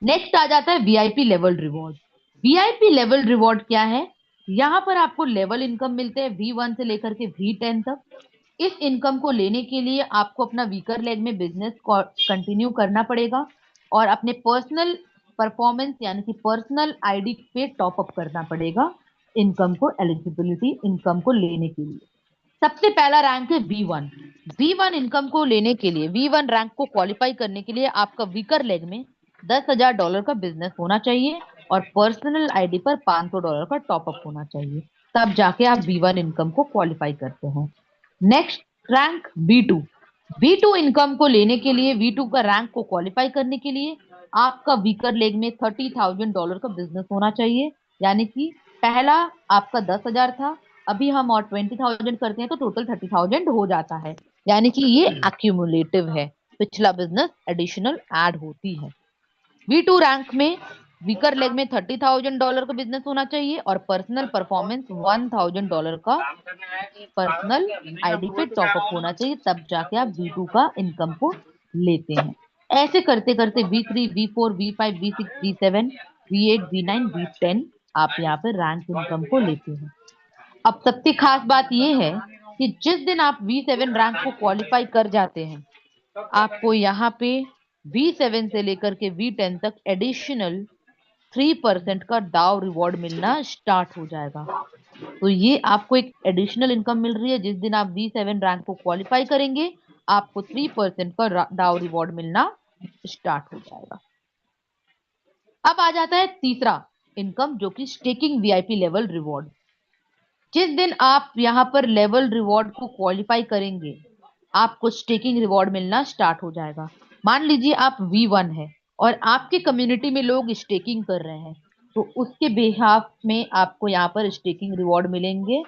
नेक्स्ट आ जाता है VIP level reward. VIP level reward क्या है? यहाँ पर आपको लेवल इनकम मिलते हैं V1 से लेकर के V10 तक। इस इनकम को लेने के लिए आपको अपना वीकर लेग में बिजनेस कंटिन्यू करना पड़ेगा और अपने पर्सनल परफॉर्मेंस यानी कि पर्सनल आईडी पे टॉप अप करना पड़ेगा इनकम को, एलिजिबिलिटी इनकम को लेने के लिए। सबसे पहला रैंक है V1। V1 इनकम को लेने के लिए, V1 रैंक को क्वालिफाई करने के लिए आपका वीकर लेग में $10,000 का बिजनेस होना चाहिए और पर्सनल आईडी पर $500 का टॉपअप होना चाहिए, तब जाके आप V1 इनकम को क्वालिफाई करते हैं। Next rank B2। B2 income को लेने के लिए, V2 का रैंक को क्वालिफाई करने के लिए आपका वीकर लेग में $30,000 का बिजनेस होना चाहिए, यानी कि पहला आपका 10,000 था, अभी हम और 20,000 करते हैं तो टोटल 30,000 हो जाता है, यानी कि ये एक्यूमुलेटिव है, पिछला बिजनेस एडिशनल ऐड होती है। V2 रैंक में वीकर लेग में $30,000 का बिजनेस होना चाहिए और पर्सनल परफॉर्मेंस $1,000 का पर्सनल आईडी पे टॉपअप होना चाहिए, तब जाके आप V2 का इनकम को लेते हैं। ऐसे करते करते V3, V4, V5, V6, V7, V8, V9, V10 आप यहाँ पे रैंक इनकम को लेते हैं। अब सबसे खास बात यह है कि जिस दिन आप V7 रैंक को क्वालिफाई कर जाते हैं, आपको यहाँ पे V7 से लेकर के V10 तक एडिशनल 3% का डाउ रिवॉर्ड मिलना स्टार्ट हो जाएगा। तो ये आपको एक एडिशनल इनकम मिल रही है। जिस दिन आप V7 रैंक को क्वालिफाई करेंगे, आपको 3% का डाउ रिवॉर्ड मिलना स्टार्ट हो जाएगा। अब आ जाता है तीसरा इनकम, जो कि स्टेकिंग वीआईपी लेवल रिवॉर्ड। जिस दिन आप यहाँ पर लेवल रिवॉर्ड को क्वालिफाई करेंगे, आपको स्टेकिंग रिवॉर्ड मिलना स्टार्ट हो जाएगा। मान लीजिए आप V1 है और आपके कम्युनिटी में लोग स्टेकिंग कर रहे हैं, तो उसके बिहाफ में आपको यहाँ पर स्टेकिंग रिवॉर्ड मिलेंगे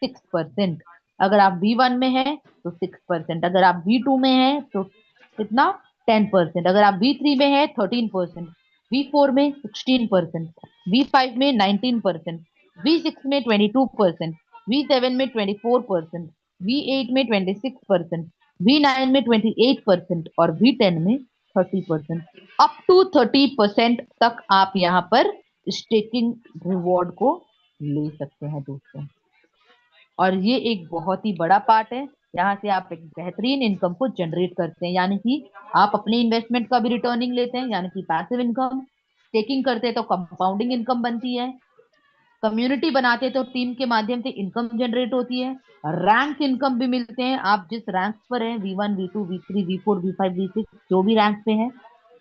6%। अगर आप V1 में हैं तो 6%, अगर आप V2 में हैं तो कितना 10%, अगर आप V3 में हैं 13%, V4 में 16%, V5 में 19%, V6 में 22%, V7 में 24%, V8 में 26%, V9 में 28% और V10 में 30%। अप टू 30% तक आप यहाँ पर स्टेकिंग रिवॉर्ड को ले सकते हैं दोस्तों। और ये एक बहुत ही बड़ा पार्ट है, यहाँ से आप एक बेहतरीन इनकम को जनरेट करते हैं, यानी कि आप अपने इन्वेस्टमेंट का भी रिटर्निंग लेते हैं, यानी कि पैसिव इनकम। स्टेकिंग करते हैं तो कंपाउंडिंग इनकम बनती है। कम्युनिटी बनाते हैं तो टीम के माध्यम से इनकम जनरेट होती है। रैंक इनकम भी मिलते हैं, आप जिस रैंक पर हैं, V1, V2, V3, V4, V5, V6, जो भी रैंक पे हैं।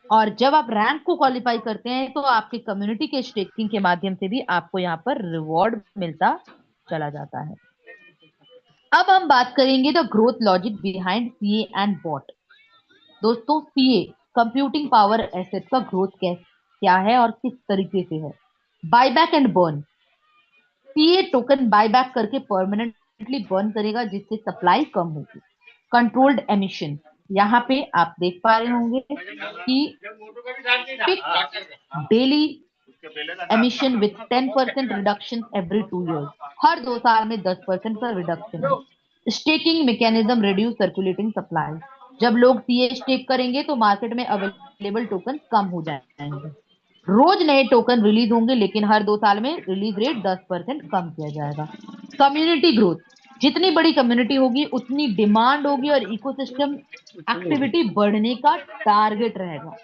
और जब आप रैंक को क्वालिफाई करते हैं तो आपके कम्युनिटी के स्टेकिंग के माध्यम से भी आपको यहाँ पर रिवॉर्ड मिलता चला जाता है। अब हम बात करेंगे the growth logic behind CA and bot. दोस्तों, सीए कंप्यूटिंग पावर एसेट का ग्रोथ क्या है और किस तरीके से है? Buyback and burn. CA token buyback करके परमानेंटली बर्न करेगा, जिससे सप्लाई कम होगी। कंट्रोल्ड एमिशन, यहाँ पे आप देख पा रहे होंगे कि daily emission with 10% reduction every 2 years, हर 2 साल में 10% का रिडक्शन है। Staking mechanism reduce circulating supply, जब लोग सीए स्टेक करेंगे तो मार्केट में अवेलेबल टोकन कम हो जाएंगे। रोज नए टोकन रिलीज होंगे, लेकिन हर 2 साल में रिलीज रेट 10% कम किया जाएगा। कम्युनिटी ग्रोथ, जितनी बड़ी कम्युनिटी होगी उतनी डिमांड होगी और इकोसिस्टम एक्टिविटी बढ़ने का टारगेट रहेगा।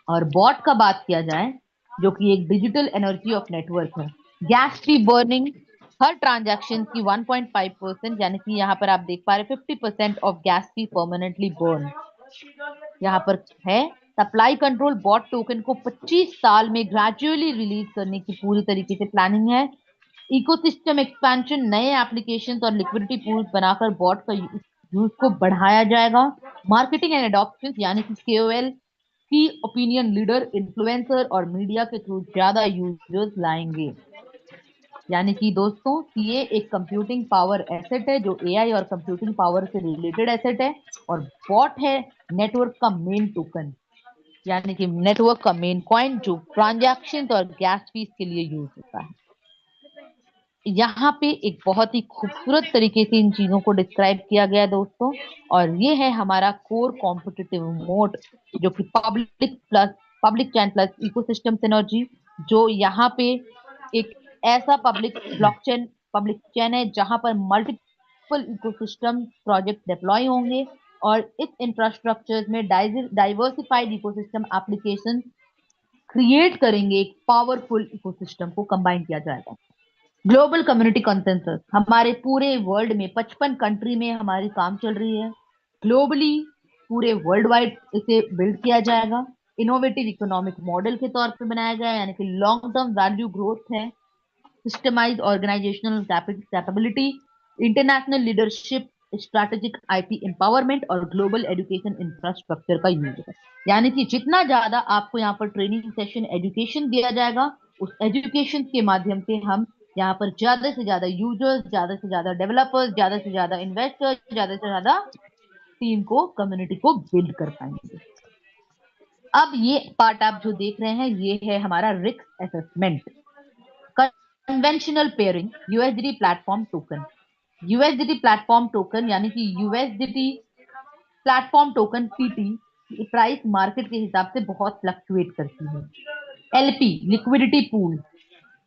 और बॉट का बात किया जाए, जो कि एक डिजिटल एनर्जी ऑफ नेटवर्क है। गैस फी बर्निंग, हर ट्रांजैक्शन की 1.5%, यानी कि यहाँ पर आप देख पा रहे 50% of gas fee permanently burn यहाँ पर है। सप्लाई कंट्रोल, बॉट टोकन को 25 साल में ग्रेजुअली रिलीज करने की पूरी तरीके से प्लानिंग है। इकोसिस्टम एक्सपेंशन, नए एप्लीकेशंस और लिक्विडिटी पूल्स बनाकर बॉट का यूज को बढ़ाया जाएगा। मार्केटिंग एंड एडॉप्शन, यानी कि केओएल की ओपिनियन लीडर, इन्फ्लुएंसर और मीडिया के थ्रू ज्यादा यूजर्स लाएंगे। यानी कि दोस्तों, सीए एक कंप्यूटिंग पावर एसेट है जो एआई और कंप्यूटिंग पावर से रिलेटेड एसेट है, और बॉट है नेटवर्क का मेन टोकन, यानी कि नेटवर्क का मेन कॉइन जो ट्रांजैक्शन और गैस फीस के लिए यूज होता है। यहाँ पे एक बहुत ही खूबसूरत तरीके से इन चीजों को डिस्क्राइब किया गया है दोस्तों, और ये है हमारा कोर कॉम्पिटिटिव मोड, जो कि पब्लिक चैन प्लस इकोसिस्टम सिनर्जी, जो यहाँ पे एक ऐसा पब्लिक चैन है जहां पर मल्टीपल इकोसिस्टम प्रोजेक्ट डिप्लॉय होंगे, और इस इंफ्रास्ट्रक्चर में डाइवर्सिफाइड इकोसिस्टम एप्लीकेशन क्रिएट करेंगे। एक पावरफुल इकोसिस्टम को कंबाइन किया जाएगा। ग्लोबल कम्युनिटी कंसेंसस, हमारे पूरे वर्ल्ड में 55 कंट्री में हमारी काम चल रही है। ग्लोबली पूरे वर्ल्ड वाइड इसे बिल्ड किया जाएगा। इनोवेटिव इकोनॉमिक मॉडल के तौर पे बनाया गया है, यानी कि लॉन्ग टर्म वैल्यू ग्रोथ है, systemize organizational capability, international leadership, strategic IT empowerment और ग्लोबल एजुकेशन इंफ्रास्ट्रक्चर का यूज है। यानी कि जितना ज्यादा आपको यहाँ पर ट्रेनिंग सेशन एजुकेशन दिया जाएगा, उस एजुकेशन के माध्यम से हम यहाँ पर ज्यादा से ज्यादा यूजर्स, ज्यादा से ज्यादा डेवलपर्स, ज्यादा से ज्यादा इन्वेस्टर्स, ज्यादा से ज्यादा टीम को, कम्युनिटी को बिल्ड कर पाएंगे। अब ये पार्ट आप जो देख रहे हैं, ये है हमारा risk assessment. Conventional pairing, USDT platform token. USDT platform token यानी कि USDT platform token PT price market के हिसाब से बहुत फ्लक्चुएट करती है। एलपी लिक्विडिटी पूल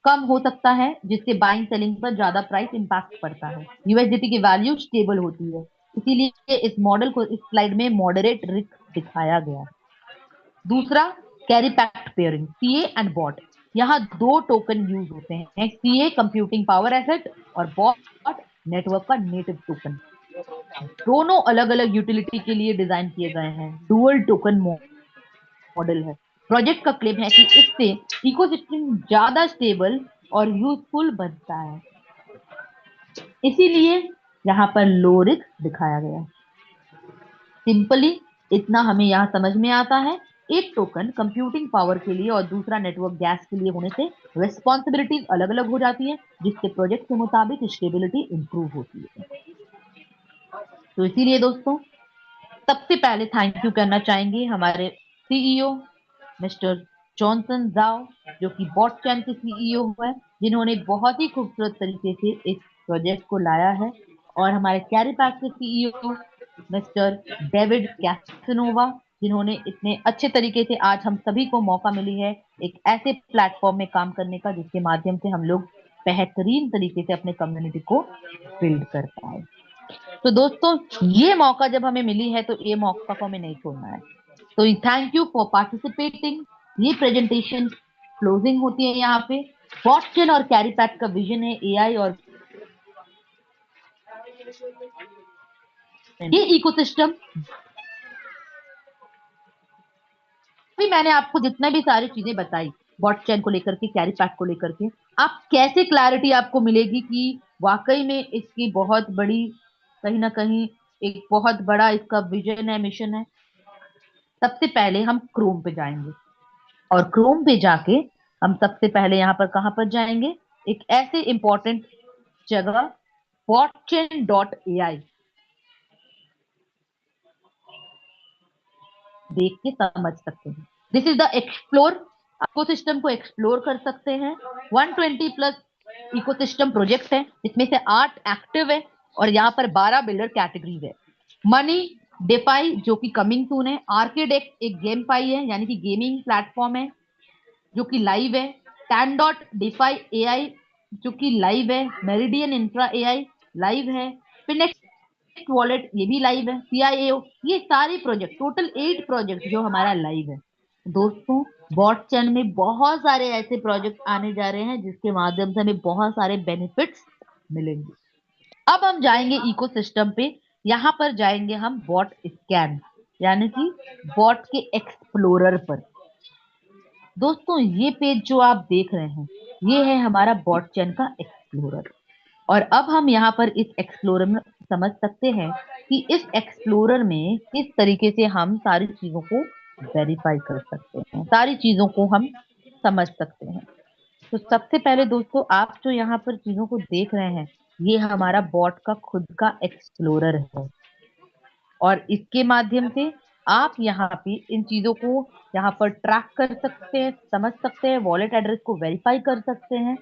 कम हो सकता है, जिससे बाइंग सेलिंग पर ज्यादा प्राइस इंपैक्ट पड़ता है। यूएसडीटी की वैल्यू स्टेबल होती है, इसीलिए इस मॉडल को इस स्लाइड में मॉडरेट रिस्क दिखाया गया। दूसरा, carry pact pairing, CA and bot. यहाँ दो टोकन यूज होते हैं, सीए कंप्यूटिंग पावर एसेट और बॉट नेटवर्क का नेटिव टोकन। दोनों अलग अलग यूटिलिटी के लिए डिजाइन किए गए हैं, डुअल टोकन मॉडल है। प्रोजेक्ट का क्लेम है कि इससे इकोसिस्टम ज्यादा स्टेबल और यूजफुल बनता है, इसीलिए यहाँ पर लो रिस्क दिखाया गया। सिंपली इतना हमें यहाँ समझ में आता है, एक टोकन कंप्यूटिंग पावर के लिए और दूसरा नेटवर्क गैस के लिए होने से रिस्पॉन्सिबिलिटीज अलग अलग हो जाती है, जिससे प्रोजेक्ट के मुताबिक स्टेबिलिटी इंप्रूव होती है। तो इसीलिए दोस्तों, सबसे पहले थैंक यू करना चाहेंगे हमारे सीईओ मिस्टर जॉनसन जाओ, जो कि बॉटचैन के सीईओ है, जिन्होंने बहुत ही खूबसूरत तरीके से इस प्रोजेक्ट को लाया है, और हमारे कैरीपैक के सीईओ मिस्टर डेविड कैसनोवा, जिन्होंने इतने अच्छे तरीके से आज हम सभी को मौका मिली है एक ऐसे प्लेटफॉर्म में काम करने का, जिसके माध्यम से हम लोग बेहतरीन तरीके से अपने कम्युनिटी को बिल्ड कर पाए। तो दोस्तों, ये मौका जब हमें मिली है, तो ये मौका को हमें नहीं छोड़ना है। तो थैंक यू फॉर पार्टिसिपेटिंग। ये प्रेजेंटेशन क्लोजिंग होती है यहाँ पे। बॉटचेन और कैरीपैक का विजन है एआई और ये इकोसिस्टम। भी मैंने आपको जितना भी सारी चीजें बताई बॉटचेन को लेकर के, कैरीपैक को लेकर के, आप कैसे क्लैरिटी आपको मिलेगी कि वाकई में इसकी बहुत बड़ी, कहीं ना कहीं एक बहुत बड़ा इसका विजन है, मिशन है। सबसे पहले हम क्रोम पे जाएंगे, और क्रोम पे जाके हम सबसे पहले यहाँ पर कहां पर जाएंगे, एक ऐसे इंपॉर्टेंट जगह botchain.ai देख के समझ सकते हैं। This is the explore, ecosystem को एक्सप्लोर कर सकते हैं। 120 प्लस इकोसिस्टम प्रोजेक्ट है, इसमें से 8 एक्टिव है और यहाँ पर 12 बिल्डर कैटेगरीज है। मनी डेफाई जो कि कमिंग सून है, आर्किडेक्ट एक गेम पाई है यानी कि गेमिंग प्लेटफॉर्म है जो कि लाइव है, टैन डॉट डिफाई एआई जो कि लाइव है, मेरिडियन इंफ्रा एआई लाइव है, फिनेक्स वॉलेट ये भी लाइव है, सीआईएओ, ये सारे प्रोजेक्ट, टोटल 8 प्रोजेक्ट जो हमारा लाइव है। दोस्तों बॉट चैन में बहुत सारे ऐसे प्रोजेक्ट आने जा रहे हैं जिसके माध्यम से हमें बहुत सारे बेनिफिट्स मिलेंगे। अब हम जाएंगे इकोसिस्टम पे, यहाँ पर जाएंगे हम बॉट स्कैन यानी कि बॉट के एक्सप्लोरर पर। दोस्तों ये पेज जो आप देख रहे हैं ये है हमारा बॉट चैन का एक्सप्लोरर। और अब हम यहाँ पर इस एक्सप्लोरर में समझ सकते हैं कि इस एक्सप्लोरर में किस तरीके से हम सारी चीजों को वेरीफाई कर सकते हैं, सारी चीजों को हम समझ सकते हैं। तो सबसे पहले दोस्तों आप जो यहाँ पर चीजों को देख रहे हैं ये हमारा बॉट का खुद का एक्सप्लोरर है और इसके माध्यम से आप यहाँ पे इन चीजों को यहाँ पर ट्रैक कर सकते हैं, समझ सकते हैं, वॉलेट एड्रेस को वेरीफाई कर सकते हैं।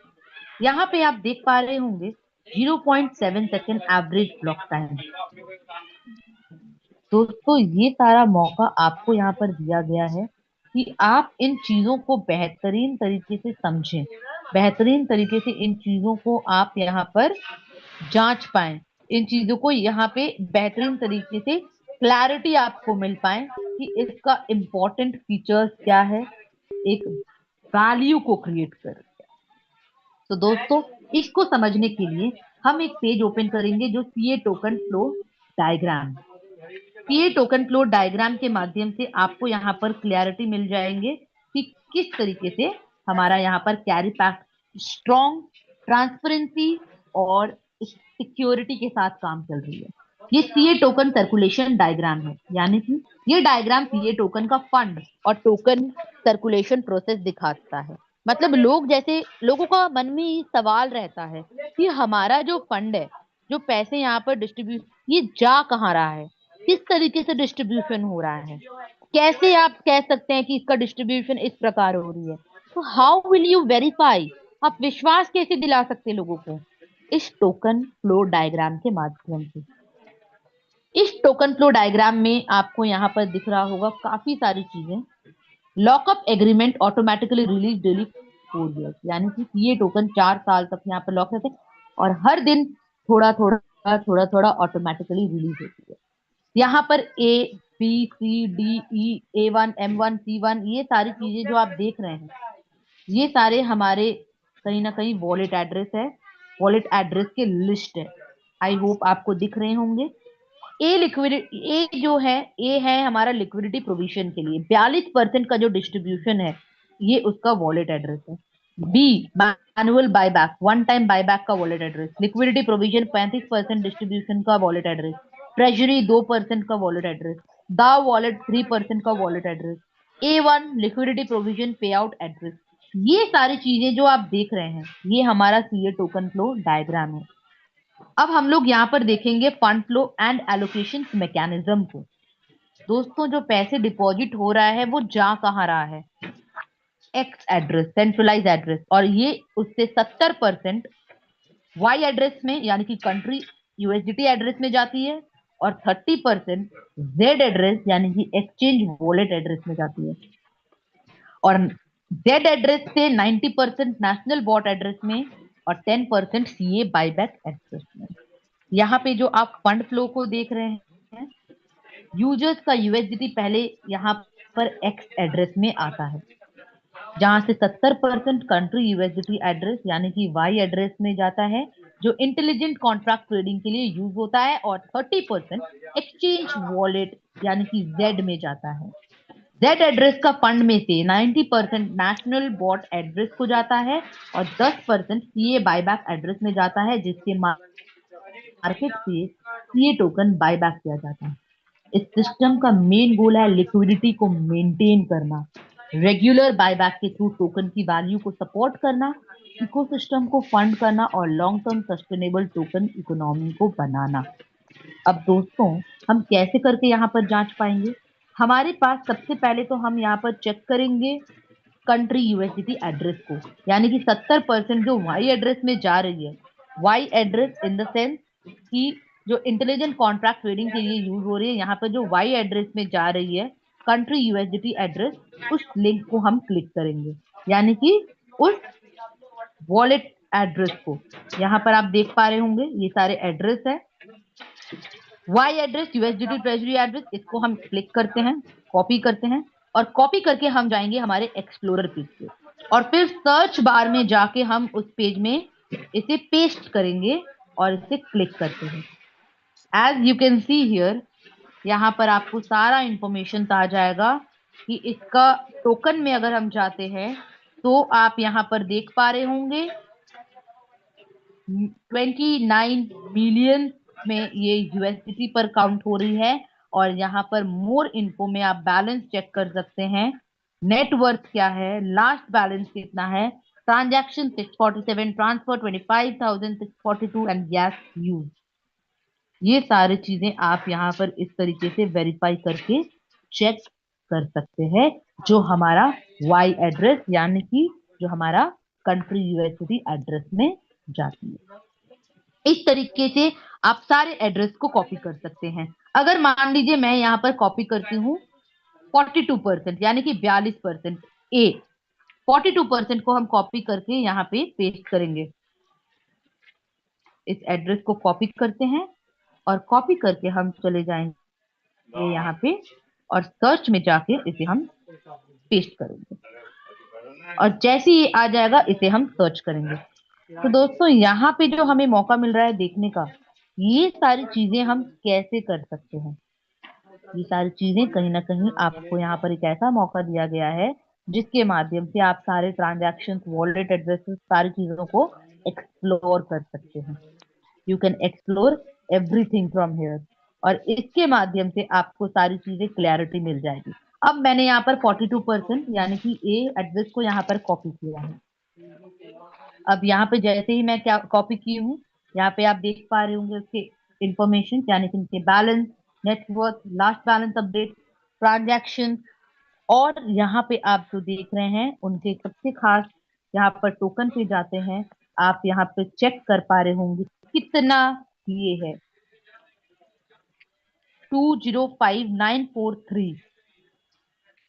यहाँ पे आप देख पा रहे होंगे 0.7 सेकेंड एवरेज ब्लॉक टाइम। दोस्तों ये सारा मौका आपको यहाँ पर दिया गया है कि आप इन चीजों को बेहतरीन तरीके से समझें, बेहतरीन तरीके से इन चीजों को आप यहाँ पर जांच पाएं, इन चीजों को यहाँ पे बेहतरीन तरीके से क्लैरिटी आपको मिल पाए कि इसका इम्पोर्टेंट फीचर्स क्या है, एक वैल्यू को क्रिएट कर। तो दोस्तों इसको समझने के लिए हम एक पेज ओपन करेंगे जो CA token flow diagram. CA token flow diagram के माध्यम से आपको यहाँ पर क्लैरिटी मिल जाएंगे कि किस तरीके से हमारा यहाँ पर कैरी पैक स्ट्रॉन्ग, ट्रांसपेरेंसी और सिक्योरिटी के साथ काम चल रही है। ये सीए टोकन सर्कुलेशन डायग्राम है यानी कि ये डायग्राम सीए टोकन का फंड और टोकन सर्कुलेशन प्रोसेस दिखाता है। मतलब लोगों का मन में ये सवाल रहता है कि हमारा जो फंड है, जो पैसे यहाँ पर डिस्ट्रीब्यूट, ये जा कहाँ रहा है, किस तरीके से डिस्ट्रीब्यूशन हो रहा है, कैसे आप कह सकते हैं कि इसका डिस्ट्रीब्यूशन इस प्रकार हो रही है। तो हाउ विल यू वेरीफाई, आप विश्वास कैसे दिला सकते हैं लोगों को, इस टोकन फ्लो डायग्राम के माध्यम से। इस टोकन फ्लो डायग्राम में आपको यहाँ पर दिख रहा होगा काफी सारी चीजें। Lockup agreement automatically release daily 4 years यानी कि ये टोकन 4 साल तक यहाँ पर लॉक रहते हैं और हर दिन थोड़ा थोड़ा ऑटोमेटिकली रिलीज होती है। यहाँ पर A B C D E A1 M1 C1 ये सारी चीजें जो आप देख रहे हैं ये सारे हमारे कहीं ना कहीं वॉलेट एड्रेस है, वॉलेट एड्रेस के लिस्ट है। आई होप आपको दिख रहे होंगे। ए है हमारा लिक्विडिटी प्रोविजन के लिए 42% का जो डिस्ट्रीब्यूशन है ये उसका वॉलेट एड्रेस है। B manual buyback, one time buyback का wallet address, liquidity provision 35% distribution का वॉलेट एड्रेस, ट्रेजरी 2% का वॉलेट एड्रेस, द वॉलेट 3% का wallet address, A1 liquidity provision pay out address. ये सारी चीजें जो आप देख रहे हैं ये हमारा सीए टोकन फ्लो डायग्राम है। अब हम लोग यहाँ पर देखेंगे fund flow and allocation mechanism को। दोस्तों जो पैसे डिपॉजिट हो रहा है वो जा कहाँ रहा है, एक्स एड्रेस, सेंट्रलाइज एड्रेस, और ये उससे 70% वाई एड्रेस में यानी कि कंट्री यूएसडीटी एड्रेस में जाती है और 30% जेड एड्रेस यानी कि एक्सचेंज वॉलेट एड्रेस में जाती है और जेड एड्रेस से 90% नेशनल बॉट एड्रेस में और 10% सीए बायबैक एड्रेस में। यहाँ पे जो आप फंड फ्लो को देख रहे हैं, यूजर्स का यूएसडीटी पहले यहाँ पर एक्स एड्रेस में आता है जहां से 70% कंट्री यूएसडीटी एड्रेस यानी कि वाई एड्रेस में जाता है जो इंटेलिजेंट कॉन्ट्रैक्ट ट्रेडिंग के लिए यूज होता है और 30% एक्सचेंज वॉलेट यानी कि जेड में जाता है। जेड एड्रेस का फंड में से 90% नेशनल बॉट एड्रेस को जाता है और 10% सीए बायबैक एड्रेस में जाता है जिसके मार्केट से सीए टोकन बायबैक किया जाता है। इस सिस्टम का मेन गोल है लिक्विडिटी को मेंटेन करना, रेगुलर बायबैक के थ्रू टोकन की वैल्यू को सपोर्ट करना, इकोसिस्टम को फंड करना और long term sustainable token economy को बनाना। अब दोस्तों हम कैसे करके यहाँ पर जांच पाएंगे, हमारे पास सबसे पहले तो हम यहाँ पर चेक करेंगे कंट्री यूएसडीटी एड्रेस को यानी कि 70% जो वाई एड्रेस में जा रही है, Y address in the sense कि जो इंटेलिजेंट कॉन्ट्रैक्ट ट्रेडिंग के लिए यूज हो रही है, यहाँ पर जो वाई एड्रेस में जा रही है कंट्री यूएसडीटी एड्रेस, उस लिंक को हम क्लिक करेंगे, यानी कि उस वॉलेट एड्रेस को। यहाँ पर आप देख पा रहे होंगे ये सारे एड्रेस है। Y address, USDT treasury address, इसको हम क्लिक करते हैं, कॉपी करते हैं, और कॉपी करके हम जाएंगे हमारे एक्सप्लोरर पेज पे, और फिर सर्च बार में जाके हम उस पेज में इसे पेस्ट करेंगे और इसे क्लिक करते हैं। As you can see here, यहाँ पर आपको सारा इंफॉर्मेशन आ जाएगा कि इसका टोकन में अगर हम जाते हैं तो आप यहाँ पर देख पा रहे होंगे 29 मिलियन में ये यूएसडीटी पर काउंट हो रही है। और यहाँ पर मोर इन्फो में आप बैलेंस चेक कर सकते हैं, नेटवर्थ क्या है, लास्ट बैलेंस कितना है, transaction 647, transfer 25,642 and gas use. ये सारी चीजें आप यहाँ पर इस तरीके से वेरीफाई करके चेक कर सकते हैं, जो हमारा वाई एड्रेस यानी कि जो हमारा कंट्री यूएसडी एड्रेस में जाती है। इस तरीके से आप सारे एड्रेस को कॉपी कर सकते हैं। अगर मान लीजिए मैं यहाँ पर कॉपी करती हूँ 42%, यानी कि 42%, ए 42% को हम कॉपी करके यहाँ पे पेस्ट करेंगे। इस एड्रेस को कॉपी करते हैं और कॉपी करके हम चले जाएंगे यहाँ पे और सर्च में जाके इसे हम पेस्ट करेंगे, और जैसे ही आ जाएगा इसे हम सर्च करेंगे। तो दोस्तों यहाँ पे जो हमें मौका मिल रहा है देखने का, ये सारी चीजें हम कैसे कर सकते हैं। ये सारी चीजें कहीं ना कहीं आपको यहाँ पर एक ऐसा मौका दिया गया है जिसके माध्यम से आप सारे ट्रांजैक्शंस, वॉलेट एड्रेसेस, सारी चीजों को एक्सप्लोर कर सकते हैं। You can explore everything from here, और इसके माध्यम से आपको सारी चीजें क्लैरिटी मिल जाएगी। अब मैंने यहाँ पर 42% यानी कि ए एड्रेस को यहाँ पर कॉपी किया है। अब यहाँ पे जैसे ही मैं क्या कॉपी की हूँ, यहाँ पे आप देख पा रहे होंगे उसके इंफॉर्मेशन, यानी कि उनके balance, network, last balance update, transaction, और यहाँ पे आप जो देख रहे हैं उनके सबसे खास, यहाँ पर टोकन पे जाते हैं, आप यहाँ पे चेक कर पा रहे होंगे कितना ये है, 205943।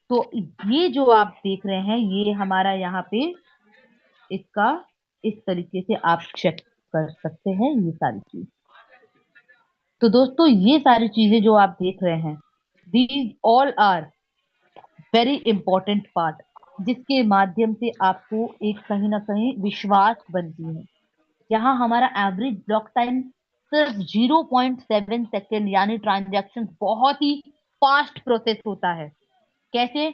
तो ये जो आप देख रहे हैं ये हमारा यहाँ पे इसका इस तरीके से आप चेक कर सकते हैं ये सारी चीज। तो दोस्तों ये सारी चीजें जो आप देख रहे हैं, these all are very important part, जिसके माध्यम से आपको एक कहीं ना कहीं विश्वास बनती है। यहाँ हमारा एवरेज ब्लॉक टाइम सिर्फ 0.7 सेकेंड, यानी ट्रांजैक्शन बहुत ही फास्ट प्रोसेस होता है। कैसे?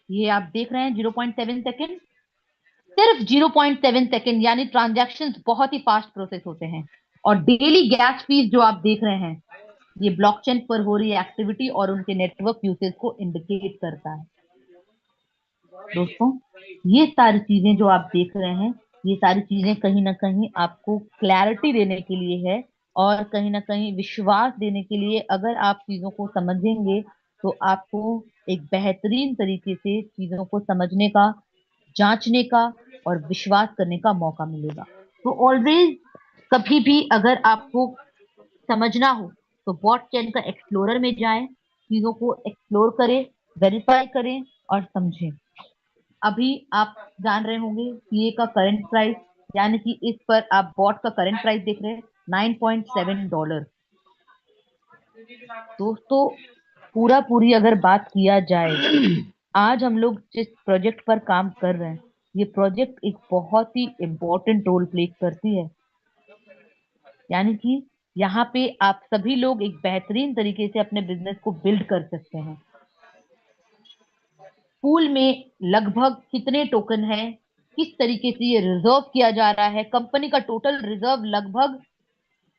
ये आप देख रहे हैं 0.7 सेकेंड, सिर्फ 0.7 सेकेंड, यानी ट्रांजैक्शंस बहुत ही फास्ट प्रोसेस होते हैं। और डेली गैस फीस जो आप देख रहे हैं, ये ब्लॉकचेन पर हो रही एक्टिविटी और उनके नेटवर्क यूसेज को इंडिकेट करता है। दोस्तों ये सारी चीजें जो आप देख रहे हैं, ये सारी चीजें कहीं ना कहीं आपको क्लैरिटी देने के लिए है, और कहीं ना कहीं विश्वास देने के लिए। अगर आप चीजों को समझेंगे तो आपको एक बेहतरीन तरीके से चीजों को समझने का, जांचने का और विश्वास करने का मौका मिलेगा। तो ऑलवेज, कभी भी अगर आपको समझना हो तो बॉटचेन का एक्सप्लोरर में जाएं, चीजों को एक्सप्लोर करें, वेरीफाई करें और समझें। अभी आप जान रहे होंगे सीए का करंट प्राइस, यानी कि इस पर आप बॉट का करंट प्राइस देख रहे हैं $9.7। दोस्तों पूरी अगर बात किया जाए, आज हम लोग जिस प्रोजेक्ट पर काम कर रहे हैं, ये प्रोजेक्ट एक बहुत ही इंपॉर्टेंट रोल प्ले करती है। यानी कि यहाँ पे आप सभी लोग एक बेहतरीन तरीके से अपने बिजनेस को बिल्ड कर सकते हैं। पूल में लगभग कितने टोकन हैं, किस तरीके से ये रिजर्व किया जा रहा है, कंपनी का टोटल रिजर्व लगभग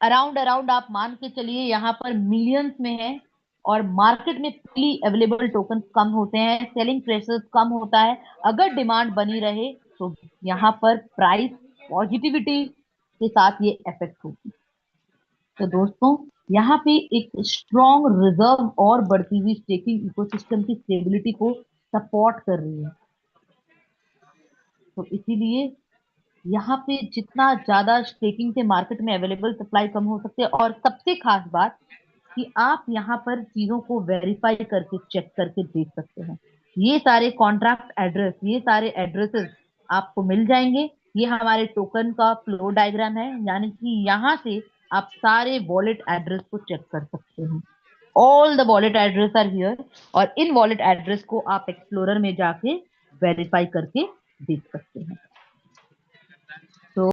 अराउंड आप मान के चलिए यहाँ पर मिलियंस में है। और मार्केट में फ्रीली अवेलेबल टोकन कम होते हैं, सेलिंग प्रेशर कम होता है। अगर डिमांड बनी रहे तो यहाँ पर प्राइस पॉजिटिविटी के साथ ये इफेक्ट होगी। तो दोस्तों यहाँ पे एक स्ट्रॉन्ग रिजर्व और बढ़ती हुई स्टेकिंग इकोसिस्टम की स्टेबिलिटी को सपोर्ट कर रही है। तो इसीलिए यहाँ पे जितना ज्यादा स्टेकिंग से मार्केट में अवेलेबल सप्लाई कम हो सकती है, और सबसे खास बात कि आप यहाँ पर चीजों को वेरीफाई करके चेक करके देख सकते हैं। ये सारे कॉन्ट्रैक्ट एड्रेस, ये सारे एड्रेसेस आपको मिल जाएंगे। ये हमारे टोकन का फ्लो डायग्राम है, यानी कि यहाँ से आप सारे वॉलेट एड्रेस को चेक कर सकते हैं। All the wallet address are here, और इन वॉलेट एड्रेस को आप एक्सप्लोरर में जाके वेरीफाई करके देख सकते हैं।